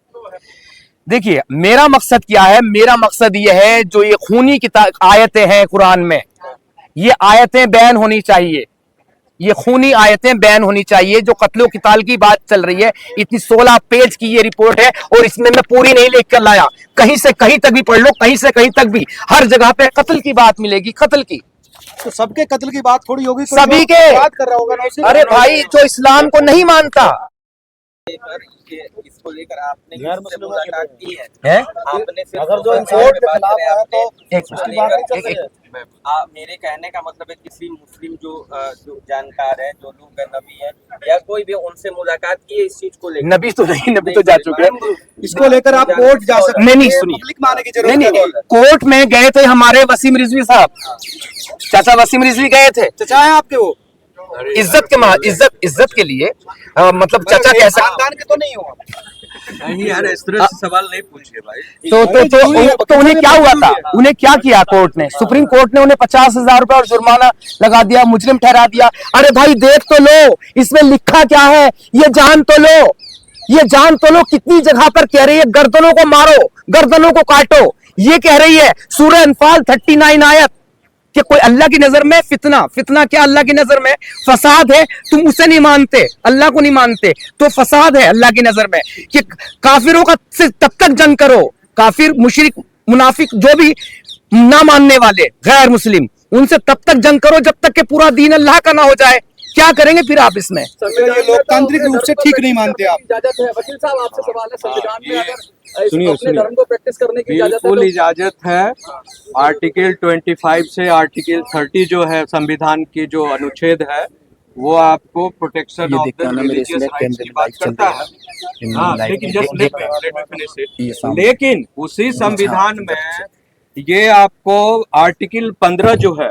देखिए मेरा मकसद क्या है, मेरा मकसद यह है जो ये खूनी किताब आयतें हैं कुरान में, ये आयतें बैन होनी चाहिए, ये खूनी आयतें बैन होनी चाहिए। जो कत्लो किताल की बात चल रही है, इतनी 16 पेज की ये रिपोर्ट है, और इसमें मैं पूरी नहीं लिख कर लाया, कहीं से कहीं तक भी पढ़ लो, कहीं से कहीं तक भी, हर जगह पे कत्ल की बात मिलेगी, कत्ल की, तो सबके कत्ल की बात थोड़ी होगी, सभी के। बात कर रहा होगा ना उसी। अरे भाई जो इस्लाम को नहीं मानता इसको लेकर आपने किससे मुलाकात की है? है, आपने सिर्फ अगर जो सोशल इंसान मीडिया के पे बात खिलाफ करें है आपने, तो एक उसकी बात नहीं चल रही है। मेरे कहने का मतलब है किसी मुस्लिम जो जानकार है, जो लोग नबी है या कोई भी, उनसे मुलाकात की है इस चीज को लेकर? नबी तो नहीं, नबी तो जा चुके हैं। इसको लेकर आप कोर्ट जा सकते हैं, नहीं, सुनिए। पब्लिक में आने की नहीं जरूरत नहीं, है। कोर्ट में गए थे हमारे वसीम रिजवी साहब, चाचा वसीम रिजवी गए थे, चचा है आपके वो, इज्जत के लिए, मतलब चाचा कह सकते, खानदान के तो नहीं हो? नहीं यार, इस तरह से सवाल नहीं पूछिए भाई। तो उन्हें क्या हुआ था, उन्हें क्या किया कोर्ट ने, सुप्रीम कोर्ट ने उन्हें 50,000 रुपए और जुर्माना लगा दिया, मुजरिम ठहरा दिया। अरे भाई देख तो लो इसमें लिखा क्या है, ये जान तो लो, ये जान तो लो, कितनी जगह पर कह रही है गर्दनों को मारो, गर्दनों को काटो, ये कह रही है सूरह अनफाल 39 आयत, कि कोई अल्लाह की नजर में फितना क्या अल्लाह की नजर में फसाद है, तुम उसे नहीं मानते, अल्लाह को नहीं मानते, तो फसाद है अल्लाह की नजर में, कि काफिरों का से तब तक जंग करो, काफिर मुशरिक मुनाफिक जो भी ना मानने वाले गैर मुस्लिम, उनसे तब तक जंग करो जब तक कि पूरा दीन अल्लाह का ना हो जाए। क्या करेंगे फिर आप इसमें? ये लोकतांत्रिक रूप से ठीक नहीं मानते आप? इजाजत है वकील साहब, आपसे सवाल है, संविधान में अगर सुनिए, अपने धर्म को प्रैक्टिस करने की इजाजत है बिल्कुल तो इजाजत है। आर्टिकल 25 से आर्टिकल 30 जो है संविधान की जो अनुच्छेद है, वो आपको protection of the religious rights की बात करता है। हाँ, लेकिन just let me finish it. लेकिन उसी संविधान में ये आपको आर्टिकल 15 जो है,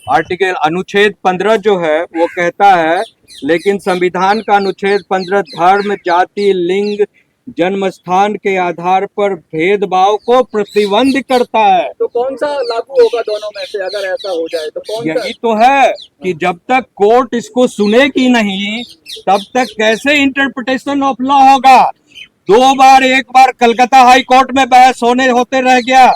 आर्टिकल अनुच्छेद 15 जो है वो कहता है, लेकिन संविधान का अनुच्छेद 15 धर्म, जाति, लिंग, जन्म स्थान के आधार पर भेदभाव को प्रतिबंध करता है। तो कौन सा लागू होगा दोनों में से, अगर ऐसा हो जाए तो कौन सा? यही तो है कि जब तक कोर्ट इसको सुनेगी नहीं तब तक कैसे इंटरप्रिटेशन ऑफ लॉ होगा। 2 बार, एक बार कलकत्ता हाई कोर्ट में बहस होते रह गया,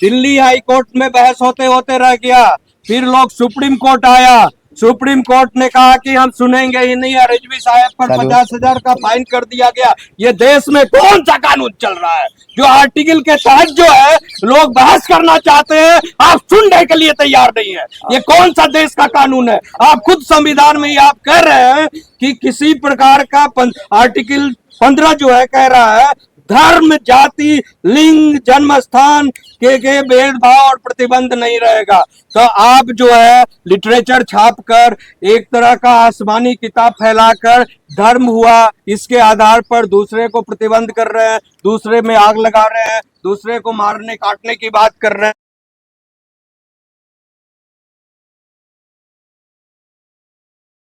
दिल्ली हाई कोर्ट में बहस होते रह गया, फिर लोग सुप्रीम कोर्ट आया, सुप्रीम कोर्ट ने कहा कि हम सुनेंगे ही नहीं, रिजवी साहब पर 50,000 का फाइन कर दिया गया। ये देश में कौन सा कानून चल रहा है जो आर्टिकल के तहत जो है लोग बहस करना चाहते हैं, आप सुनने के लिए तैयार नहीं है? ये कौन सा देश का कानून है? आप खुद संविधान में ही आप कह रहे हैं कि किसी प्रकार का आर्टिकल 15 जो है कह रहा है धर्म, जाति, लिंग, जन्म स्थान के भेदभाव और प्रतिबंध नहीं रहेगा। तो आप जो है लिटरेचर छापकर एक तरह का आसमानी किताब फैलाकर धर्म हुआ इसके आधार पर दूसरे को प्रतिबंध कर रहे हैं, दूसरे में आग लगा रहे हैं, दूसरे को मारने काटने की बात कर रहे हैं।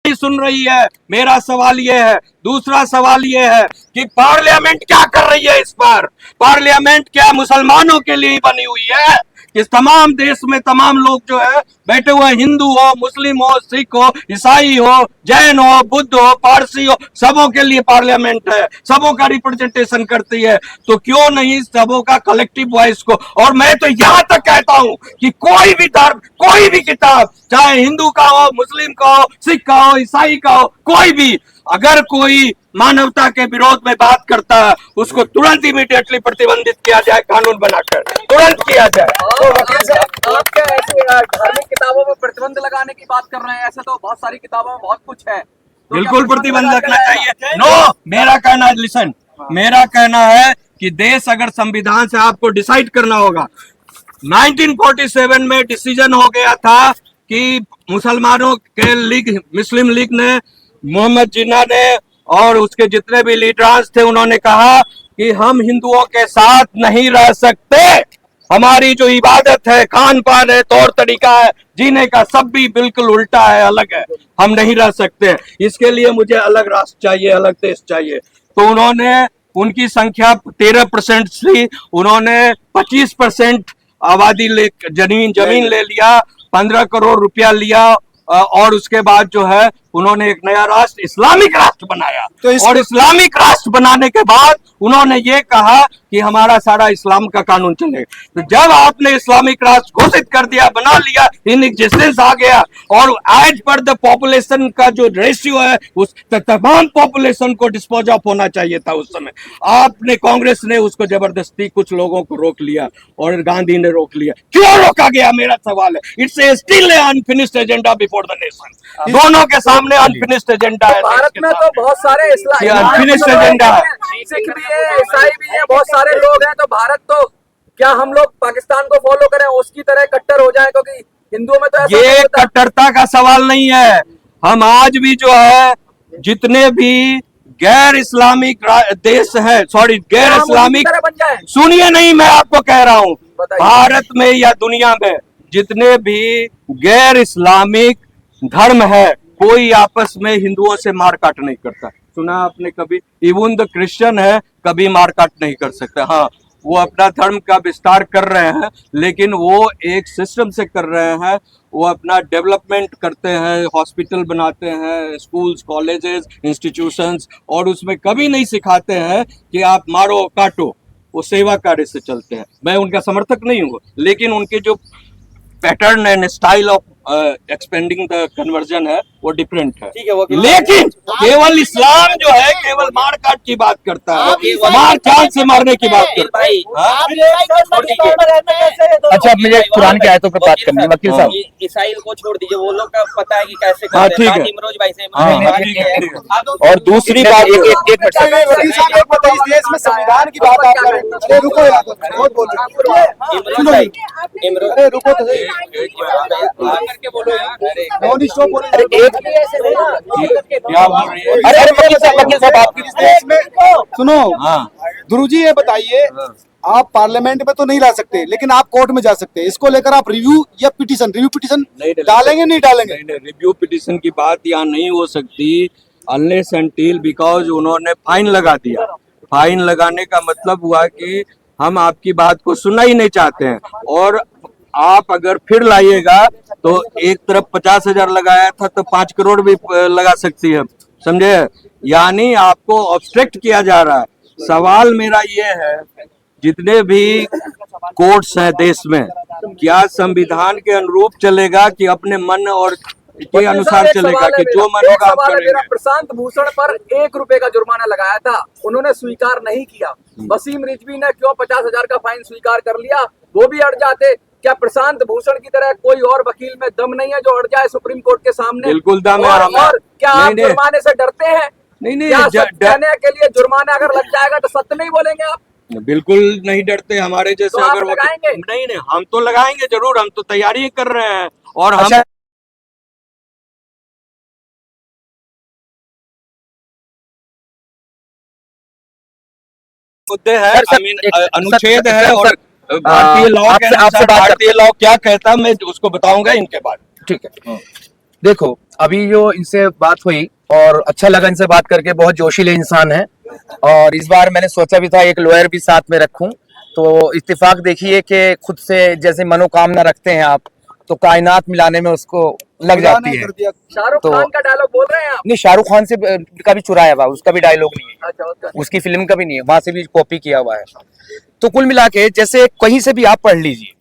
सुन रही है। मेरा सवाल यह है, दूसरा सवाल यह है कि पार्लियामेंट क्या कर रही है इस पर? पार्लियामेंट क्या मुसलमानों के लिए बनी हुई है कि तमाम देश में तमाम लोग जो है बैठे हुए, हिंदू हो, मुस्लिम हो, सिख हो, ईसाई हो, जैन हो, बुद्ध हो, पारसी हो, सबों के लिए पार्लियामेंट है, सबों का रिप्रेजेंटेशन करती है। तो क्यों नहीं सबों का कलेक्टिव वॉइस को। और मैं तो यहां तक कहता हूं कि कोई भी धर्म, कोई भी किताब, चाहे हिंदू का हो, मुस्लिम का हो, सिख का हो, ईसाई का हो, कोई भी, अगर कोई मानवता के विरोध में बात करता है उसको तुरंत इमीडिएटली प्रतिबंधित किया जाए, कानून बनाकर तुरंत किया जाए। तो वकील साहब, आप क्या ऐसे धार्मिक किताबों में प्रतिबंध लगाने की बात कर रहे हैं? ऐसे तो बहुत सारी किताबों में बहुत कुछ है। तो बिल्कुल क्या प्रतिबंध लगा रखना के चाहिए। नो, मेरा कहना, लिसन, मेरा कहना है कि देश अगर संविधान से आपको डिसाइड करना होगा, 1947 में डिसीजन हो गया था कि मुसलमानों के लीग, मुस्लिम लीग ने, मोहम्मद जिन्ना ने और उसके जितने भी लीडर्स थे, उन्होंने कहा कि हम हिंदुओं के साथ नहीं रह सकते। हमारी जो इबादत है, खान पान है, तौर तरीका है, जीने का सब भी बिल्कुल उल्टा है, अलग है, हम नहीं रह सकते। इसके लिए मुझे अलग राष्ट्र चाहिए, अलग देश चाहिए। तो उन्होंने, उनकी संख्या 13% थी, उन्होंने 25% आबादी ले, जमीन ले लिया, 15 करोड़ रुपया लिया, और उसके बाद जो है उन्होंने एक नया राष्ट्र, इस्लामिक राष्ट्र बनाया। तो और इस्लामिक राष्ट्र बनाने के बाद उन्होंने ये कहा कि हमारा सारा इस्लाम का कानून चलेगा। तो जब आपने इस्लामिक राष्ट्र घोषित कर दिया, बना लिया, इन एग्जिस्टेंस आ गया, और एज पर द पॉपुलेशन का जो रेशियो है, उस तमाम पॉपुलेशन को डिस्पोज ऑफ होना चाहिए था उस समय। आपने, कांग्रेस ने उसको जबरदस्ती कुछ लोगों को रोक लिया और गांधी ने रोक लिया। क्यों रोका गया, मेरा सवाल है। It's still unfinished agenda before the nation. दोनों के सामने अनफिनिश्ड एजेंडा है। भारत में तो बहुत सारे अनफिनिश्ड एजेंडा है। सिख भी है, ईसाई भी है, बहुत सारे लोग हैं। तो भारत, तो क्या हम लोग पाकिस्तान को फॉलो करें, उसकी तरह कट्टर हो जाए? क्योंकि हिंदुओं में तो ऐसा नहीं ये होता। कट्टरता का सवाल नहीं है। हम आज भी जो है, जितने भी गैर इस्लामिक देश है, सॉरी, गैर हम उनकी इस्लामिक, तरह बन जाए। सुनिए, नहीं, मैं आपको कह रहा हूं, बताइए। भारत में या दुनिया में जितने भी गैर इस्लामिक धर्म है, कोई आपस में हिंदुओं से मारकाट नहीं करता। सुना आपने कभी? इवन द क्रिश्चियन है, कभी मारकाट नहीं कर सकते। हाँ, वो अपना धर्म का विस्तार कर रहे हैं, लेकिन वो एक सिस्टम से कर रहे हैं। वो अपना डेवलपमेंट करते हैं, हॉस्पिटल बनाते हैं, स्कूल्स, कॉलेजेस, इंस्टीट्यूशंस, और उसमें कभी नहीं सिखाते हैं कि आप मारो काटो। वो सेवा कार्य से चलते हैं। मैं उनका समर्थक नहीं हूँ, लेकिन उनके जो pattern and style of expanding the conversion है वो डिफरेंट है। ठीक है, वकील लेकिन केवल इस्लाम जो है केवल मार काट की बात करता है, मार चांद से मारने की बात करता है। अच्छा, अब मुझे कुरान की आयतों पे बात करनी है वकील साहब। ईसाई को छोड़ दीजिए, वो लोग का पता है कि कैसे हाँ, करते हैं। ठीक है। बाकी इमरोज भाई से हाँ, ठीक है, ठीक है। और दूसरी बात, एक मिनट सर। वकील साहब, एक बताइए, इस देश में संविधान की बात आप कर रहे हैं। अरे रुको यार, बहुत बोल रहे हैं। इमरोज भाई, इमरोज अरे रुको तो सही। करके बोलो यार। अरे नॉन स्टॉप बोले। अरे एक, क्या बोल रही है? अरे वकील साहब आप इस देश में सुनो, हाँ, गुरुजी ये बताइए, आप पार्लियामेंट में तो नहीं ला सकते, लेकिन आप कोर्ट में जा सकते हैं। इसको लेकर आप रिव्यू पिटीशन डालेंगे, नहीं डालेंगे? नहीं, रिव्यू पिटीशन की बात यहाँ नहीं हो सकती अनलेस अनटिल, बिकॉज उन्होंने फाइन लगा दिया। फाइन लगाने का मतलब हुआ कि हम आपकी बात को सुनना ही नहीं चाहते हैं, और आप अगर फिर लाइएगा तो एक तरफ 50,000 लगाया था तो 5 करोड़ भी लगा सकती है, समझे? यानी आपको ऑब्स्ट्रक्ट किया जा रहा है। सवाल मेरा ये है, जितने भी कोर्ट्स हैं देश में, क्या संविधान के अनुरूप चलेगा कि अपने मन और के अनुसार चलेगा कि जो मन होगा आप करेंगे? प्रशांत भूषण पर 1 रुपए का जुर्माना लगाया था, उन्होंने स्वीकार नहीं किया। वसीम रिजवी ने क्यों 50,000 का फाइन स्वीकार कर लिया? वो भी अड़ जाते। क्या प्रशांत भूषण की तरह कोई और वकील में दम नहीं है जो अड़ जाए सुप्रीम कोर्ट के सामने? बिल्कुल दम है। और क्या आप जुर्माने से डरते हैं? नहीं, क्या सत्य कहने के लिए जुर्माना अगर लग जाएगा तो सत्य नहीं बोलेंगे आप? बिल्कुल नहीं डरते। हमारे जैसे तो आप अगर लगाएंगे? नहीं, हम तो लगाएंगे जरूर, हम तो तैयारी कर रहे हैं। और हम अच्छा, मुद्दे हैं, सर, I mean, एक- अनुच्छेद सर, है, सर, और सर, भारतीय लॉ के आपसे अनुसार बात कर- भारतीय लॉ क्या कहता मैं उसको बताऊंगा इनके बाद। ठीक है। देखो, अभी जो इनसे बात हुई और अच्छा लगा इनसे बात करके, बहुत जोशीले इंसान है। और इस बार मैंने सोचा भी था एक लॉयर भी साथ में रखूं, तो इत्तेफाक देखिए कि खुद से जैसे मनोकामना रखते हैं आप, तो कायनात मिलाने में उसको लग जाती है। कर दिया। शाहरुख तो- खान का डायलॉग बोल रहे हैं आप? नहीं, शाहरुख खान से का भी चुराया हुआ, उसका भी डायलॉग नहीं है, अच्छा, उसका उसकी फिल्म का भी नहीं है, वहां से भी कॉपी किया हुआ है। तो कुल मिला के जैसे कहीं से भी आप पढ़ लीजिए,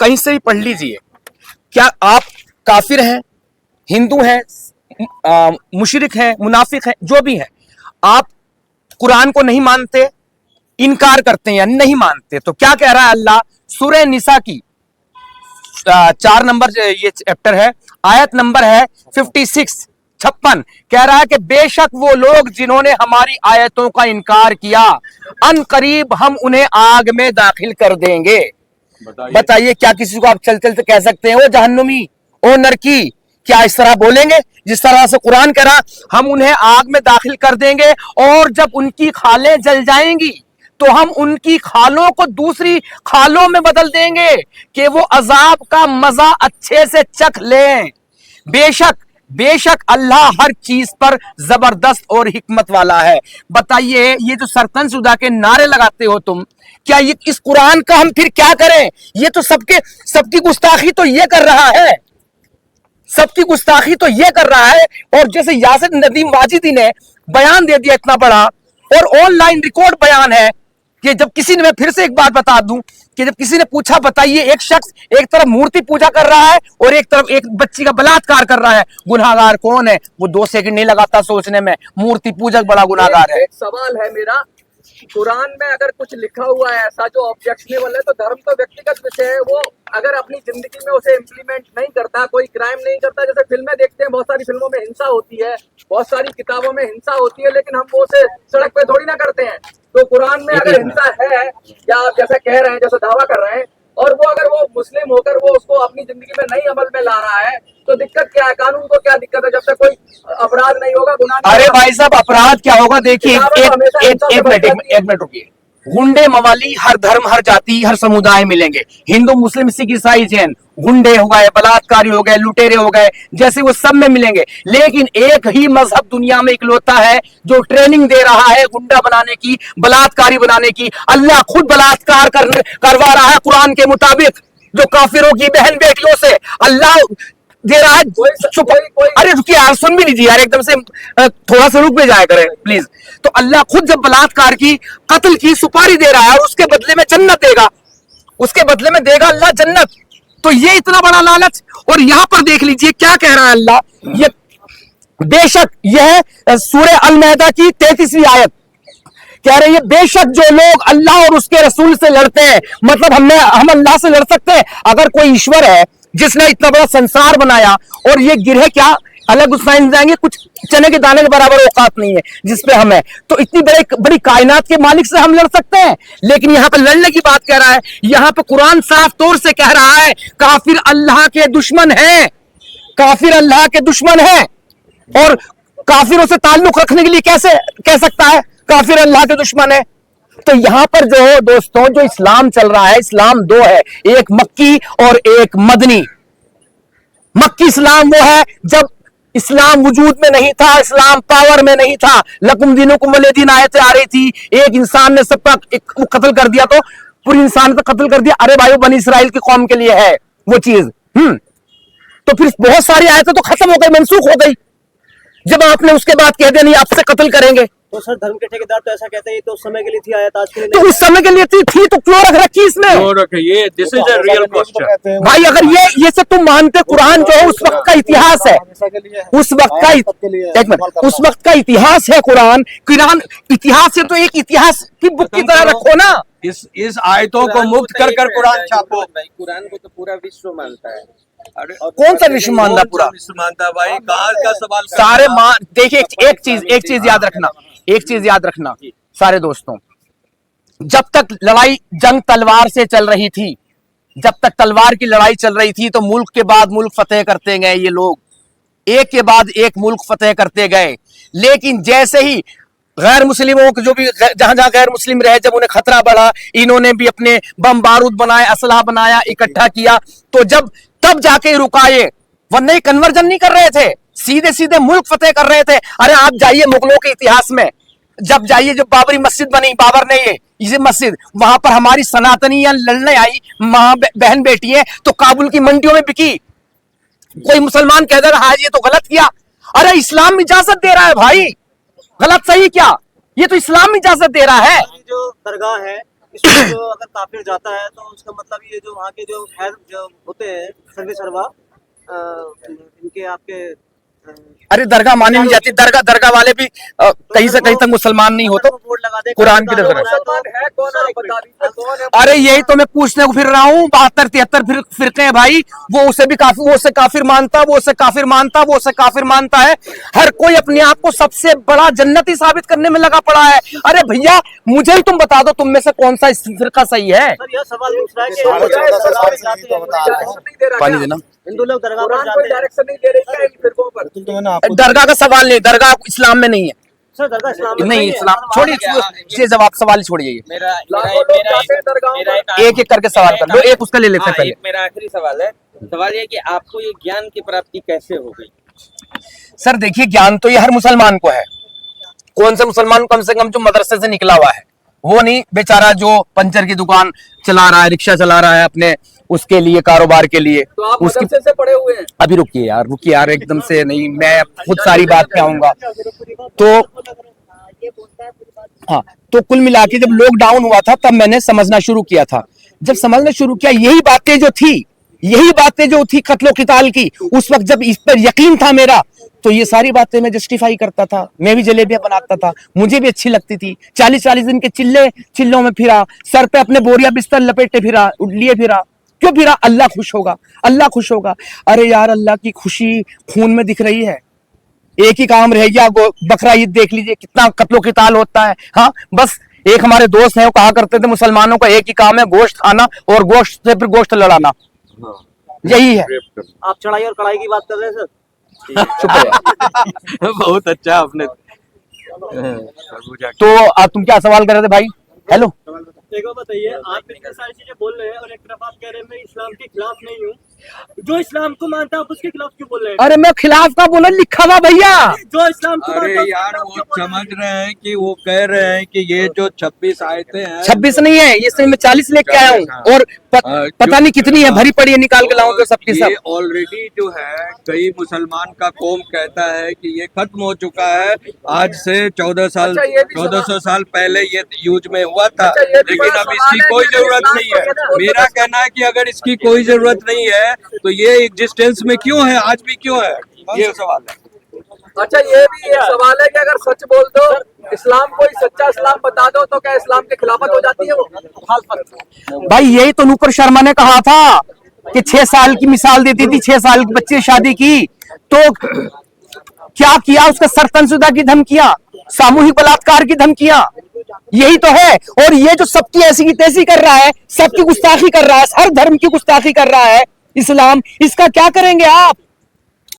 कहीं से भी पढ़ लीजिए, क्या आप काफिर हैं, हिंदू हैं, मुशरिक हैं, मुनाफिक हैं, जो भी हैं, आप कुरान को नहीं मानते, इनकार करते हैं या नहीं मानते, तो क्या कह रहा है अल्लाह सूरह निसा की 4 नंबर ये चैप्टर है, आयत नंबर है 56 कह रहा है कि बेशक वो लोग जिन्होंने हमारी आयतों का इनकार किया, अन करीब हम उन्हें आग में दाखिल कर देंगे। बताइए क्या किसी को आप चल चल कह सकते हैं ओ जहन्नुमी, ओ नरकी? क्या इस तरह बोलेंगे जिस तरह से कुरान कह रहा हम उन्हें आग में दाखिल कर देंगे, और जब उनकी खालें जल जाएंगी तो हम उनकी खालों को दूसरी खालों में बदल देंगे कि वो अजाब का मजा अच्छे से चख लें। बेशक बेशक अल्लाह हर चीज पर जबरदस्त और हिकमत वाला है। बताइए ये जो सरकन सुदा के नारे लगाते हो तुम, क्या ये इस कुरान का हम फिर क्या करें? ये तो सबकी गुस्ताखी तो ये कर रहा है, सबकी गुस्ताखी तो ये कर रहा है। और जैसे यासिर नदीम वाजिदी ने बयान दे दिया इतना बड़ा, और ऑनलाइन रिकॉर्ड बयान है कि जब किसी ने, मैं फिर से एक बात बता दूं कि जब किसी ने पूछा बताइए एक शख्स एक तरफ मूर्ति पूजा कर रहा है और एक तरफ एक बच्ची का बलात्कार कर रहा है, गुनाहगार कौन है? वो 2 सेकंड नहीं लगाता सोचने में, मूर्ति पूजक बड़ा गुनाहगार है। एक सवाल है मेरा, कुरान में अगर कुछ लिखा हुआ है ऐसा जो ऑब्जेक्शनेबल है, तो धर्म तो व्यक्तिगत विषय है, वो अगर अपनी जिंदगी में उसे इम्प्लीमेंट नहीं करता, कोई क्राइम नहीं करता, जैसे फिल्में देखते हैं, बहुत सारी फिल्मों में हिंसा होती है, बहुत सारी किताबों में हिंसा होती है, लेकिन हम वो उसे सड़क पे थोड़ी ना करते हैं। तो कुरान में अगर हिंसा है, या आप जैसा कह रहे हैं, जैसा दावा कर रहे हैं, और वो अगर वो मुस्लिम होकर वो उसको अपनी जिंदगी में नहीं अमल में ला रहा है, तो दिक्कत क्या है? कानून को क्या दिक्कत है? जब तक कोई अपराध नहीं होगा, गुनाह नहीं अरे होगा। भाई साहब अपराध क्या होगा? देखिए एक मिनट रुकिए। गुंडे मवाली हर धर्म, हर जाति, हर समुदाय मिलेंगे, हिंदू मुस्लिम सिख ईसाई जैन, गुंडे हो गए, बलात्कारी हो गए, लुटेरे हो गए, जैसे वो सब में मिलेंगे। लेकिन एक ही मजहब दुनिया में इकलौता है जो ट्रेनिंग दे रहा है गुंडा बनाने की, बलात्कारी बनाने की। अल्लाह खुद बलात्कार करवा रहा है कुरान के मुताबिक, जो काफिरों की बहन बेटियों से अल्लाह दे रहा है। चुप, अरे रुकिए यार, सुन भी लीजिए यार, एकदम से थोड़ा सा रुक भी जाया करें प्लीज। तो अल्लाह खुद जब बलात्कार की, कत्ल की सुपारी दे रहा है, और उसके बदले में जन्नत देगा, उसके बदले में देगा अल्लाह जन्नत। तो ये इतना बड़ा लालच। और यहां पर देख लीजिए क्या कह रहा है अल्लाह, ये बेशक यह सूरह अल-मैदा की 33वीं आयत कह रही है, बेशक जो लोग अल्लाह और उसके रसूल से लड़ते हैं, मतलब हम अल्लाह से लड़ सकते हैं। अगर कोई ईश्वर है जिसने इतना बड़ा संसार बनाया, और ये गिरह क्या अलग गुस्साइन जाएंगे, कुछ चने के दाने के बराबर औकात नहीं है जिसपे हम है, तो इतनी बड़ी कायनात के मालिक से हम लड़ सकते हैं। लेकिन यहां पर लड़ने की बात कह रहा है, यहां पर कुरान साफ तौर से कह रहा है काफिर अल्लाह के दुश्मन है, काफिर अल्लाह के दुश्मन है। और काफिरों से ताल्लुक रखने के लिए कैसे कह सकता है काफिर अल्लाह के दुश्मन है? तो यहां पर जो दोस्तों जो इस्लाम चल रहा है, इस्लाम 2 है, एक मक्की और एक मदनी। मक्की इस्लाम वो है जब इस्लाम वजूद में नहीं था, इस्लाम पावर में नहीं था, लकुम दीनुकुम वलिय दीन आयतें आ रही थी, एक इंसान ने सबका कत्ल कर दिया तो पूरी इंसान का कत्ल कर दिया, अरे भाई वो बनी इसराइल की कौम के लिए है वो चीज। तो फिर बहुत सारी आयतें तो खत्म हो गई, मनसूख हो गई, जब आपने उसके बाद कह दिया नहीं आपसे कत्ल करेंगे। तो सर धर्म के ठेकेदार तो ऐसा कहते हैं ये तो उस समय के लिए थी आयत, आज के लिए तो उस समय के लिए थी तो क्यों रख रखी इसमें? ये this is a real question भाई अगर ये सब तुम मानते, कुरान जो है उस वक्त का इतिहास है, उस वक्त का एक मिनट, उस वक्त का इतिहास है कुरान इतिहास है, तो एक इतिहास की बुक की तरह रखो ना। इस आयतों को मुक्त कर कुरान छापो। कुरान को तो पूरा विश्व मानता है। अरे कौन सा विश्व मानता पूरा? विश्व मानता भाई, कहाँ का सवाल कर सारे देखिए एक चीज याद रखना, एक चीज याद रखना सारे दोस्तों, जब तक लड़ाई जंग तलवार से चल रही थी, जब तक तलवार की लड़ाई चल रही थी, तो मुल्क के बाद मुल्क फतेह करते गए ये लोग, एक के बाद एक मुल्क फतेह करते गए। लेकिन जैसे ही गैर मुस्लिमों को, जो भी जहां जहां गैर मुस्लिम रहे, जब उन्हें खतरा बढ़ा, इन्होंने भी अपने बम बारूद बनाए, असलहा बनाया, इकट्ठा किया, तो तब जाके रुकाए, वरना ये कन्वर्जन नहीं कर रहे थे, सीधे सीधे मुल्क फतेह कर रहे थे। अरे आप जाइए मुगलों के इतिहास में, जब जाइए, जो बाबरी मस्जिद बनी, बाबर नहीं है इसे मस्जिद, वहां पर हमारी सनातनियां लड़ने आई, मां बहन बेटी है, तो काबुल की मंडियों में बिकी। कोई मुसलमान कह देगा हाँ ये तो गलत किया, अरे इस्लाम इजाजत दे रहा है भाई, गलत सही क्या, ये तो इस्लाम इजाजत दे रहा है। जो दरगाह है इसमें जो अगर काफिर जाता है तो उसका मतलब ये जो वहाँ के जो खैर जो होते हैं सर्वे सर्वा इनके आपके अरे दरगाह मानी नहीं जाती, दरगाह वाले भी कहीं से कहीं तक मुसलमान नहीं हो तो बोर्ड लगा दे, कुरान की तरफ मुसलमान है कौन, आप बता दीजिए कौन है? अरे यही तो मैं पूछने को फिर रहा हूँ, 72-73 फिरके हैं भाई, वो उसे भी काफिर, वो उसे काफिर मानता, वो उसे काफिर मानता, वो उसे काफिर मानता है। हर कोई अपने आप को सबसे बड़ा जन्नती साबित करने में लगा पड़ा है। अरे भैया मुझे ही तुम बता दो, तुम में से कौन सा फिरका सही है। सर यह सवाल पूछ रहा है कि पानी देना। हिंदू लोग दरगाह पर कुरान जाते कोई हैं। डायरेक्शन नहीं दे रही है इन फिरकों पर। दरगाह का सवाल नहीं, दरगाह इस्लाम में नहीं है, सर दरगाह इस्लाम में नहीं है। इस्लाम छोड़िए, ये जवाब सवाल छोड़िए, मेरा लाखों मेरा लोग मेरा जाते हैं दरगाहों मेरा पर। एक एक एक करके सवाल कर लो, एक उसका ले लेते हैं हाँ, पहले। एक मेरा आखिरी सवाल है। सवाल ये कि आपको ये ज्ञान की प्राप्ति कैसे हो गई? सर देखिए, ज्ञान तो ये हर मुसलमान को है, कौन से मुसलमान कम से कम जो मदरसे से निकला हुआ है, वो नहीं बेचारा जो पंचर की दुकान चला रहा है, रिक्शा चला रहा है अपने उसके लिए, कारोबार के लिए। तो आप उसकी मदरसे से पढ़े हुए हैं? अभी रुकिए यार, एकदम से नहीं, मैं खुद सारी बात पे आऊंगा। तो हाँ, तो कुल मिला के जब लॉकडाउन हुआ था तब मैंने समझना शुरू किया था। जब समझना शुरू किया, यही बातें जो थी कत्लो किताल की, उस वक्त जब इस पर यकीन था मेरा, तो ये सारी बातें मैं जस्टिफाई करता था। मैं भी जलेबियां बनाता था, मुझे भी अच्छी लगती थी। 40-40 दिन के चिल्लों में फिरा, सर पे अपने बोरिया बिस्तर लपेटे फिरा, लिए फिरा, क्यों फिरा? अल्लाह खुश होगा, अल्लाह खुश होगा। अरे यार, अल्लाह की खुशी खून में दिख रही है। एक ही काम रह गया, बकरा ईद देख लीजिए, कितना कत्लो किताल होता है। हाँ, बस एक हमारे दोस्त हैं, वो कहा करते थे मुसलमानों का एक ही काम है, गोश्त खाना और गोश्त से फिर गोश्त लड़ाना, यही है। आप चढ़ाई और कढ़ाई की बात कर रहे हैं सर? शुक्रिया। बहुत अच्छा आपने। तो तुम क्या सवाल कर रहे थे भाई? हेलो, एक बात बताइए, आप इतनी सारी चीजें बोल रहे हैं और एक तरफ आप कह रहे हैं मैं इस्लाम के खिलाफ नहीं हूँ, जो इस्लाम को मानता है आप उसके खिलाफ क्यों बोल रहे हैं? अरे मैं खिलाफ का बोला, लिखा हुआ भैया। जो इस्लाम को अरे मानता है यार, वो समझ रहे हैं कि वो कह रहे हैं कि ये जो 26 आयतें हैं, 26 नहीं है, ये सही में 40 लेके आया हूँ, और पता नहीं कितनी है, भरी पड़ी है, निकाल के लाऊं तो सबकी सब। ये ऑलरेडी जो है कई मुसलमान का कौम कहता है कि ये खत्म हो चुका है। आज से 1400 साल पहले ये यूज में हुआ था, लेकिन अब इसकी कोई जरूरत नहीं है। मेरा कहना है कि अगर इसकी कोई जरूरत नहीं है तो ये एग्जिस्टेंस में क्यों है, आज भी क्यों है, ये सवाल है। अच्छा, ये भी एक सवाल है कि अगर सच बोल दो, इस्लाम कोई सच्चा इस्लाम बता दो, तो क्या इस्लाम की खिलाफत हो जाती है? वो भाई यही तो नूपुर शर्मा ने कहा था कि 6 साल की मिसाल देती थी, 6 साल के बच्चे शादी की, तो क्या किया? उसका सरतनसुदा की धमकियां, सामूहिक बलात्कार की धमकियां, यही तो है। और ये जो सबकी ऐसी की तैसी कर रहा है, सबकी गुस्ताखी कर रहा है, हर धर्म की गुस्ताखी कर रहा है इस्लाम, इसका क्या करेंगे आप?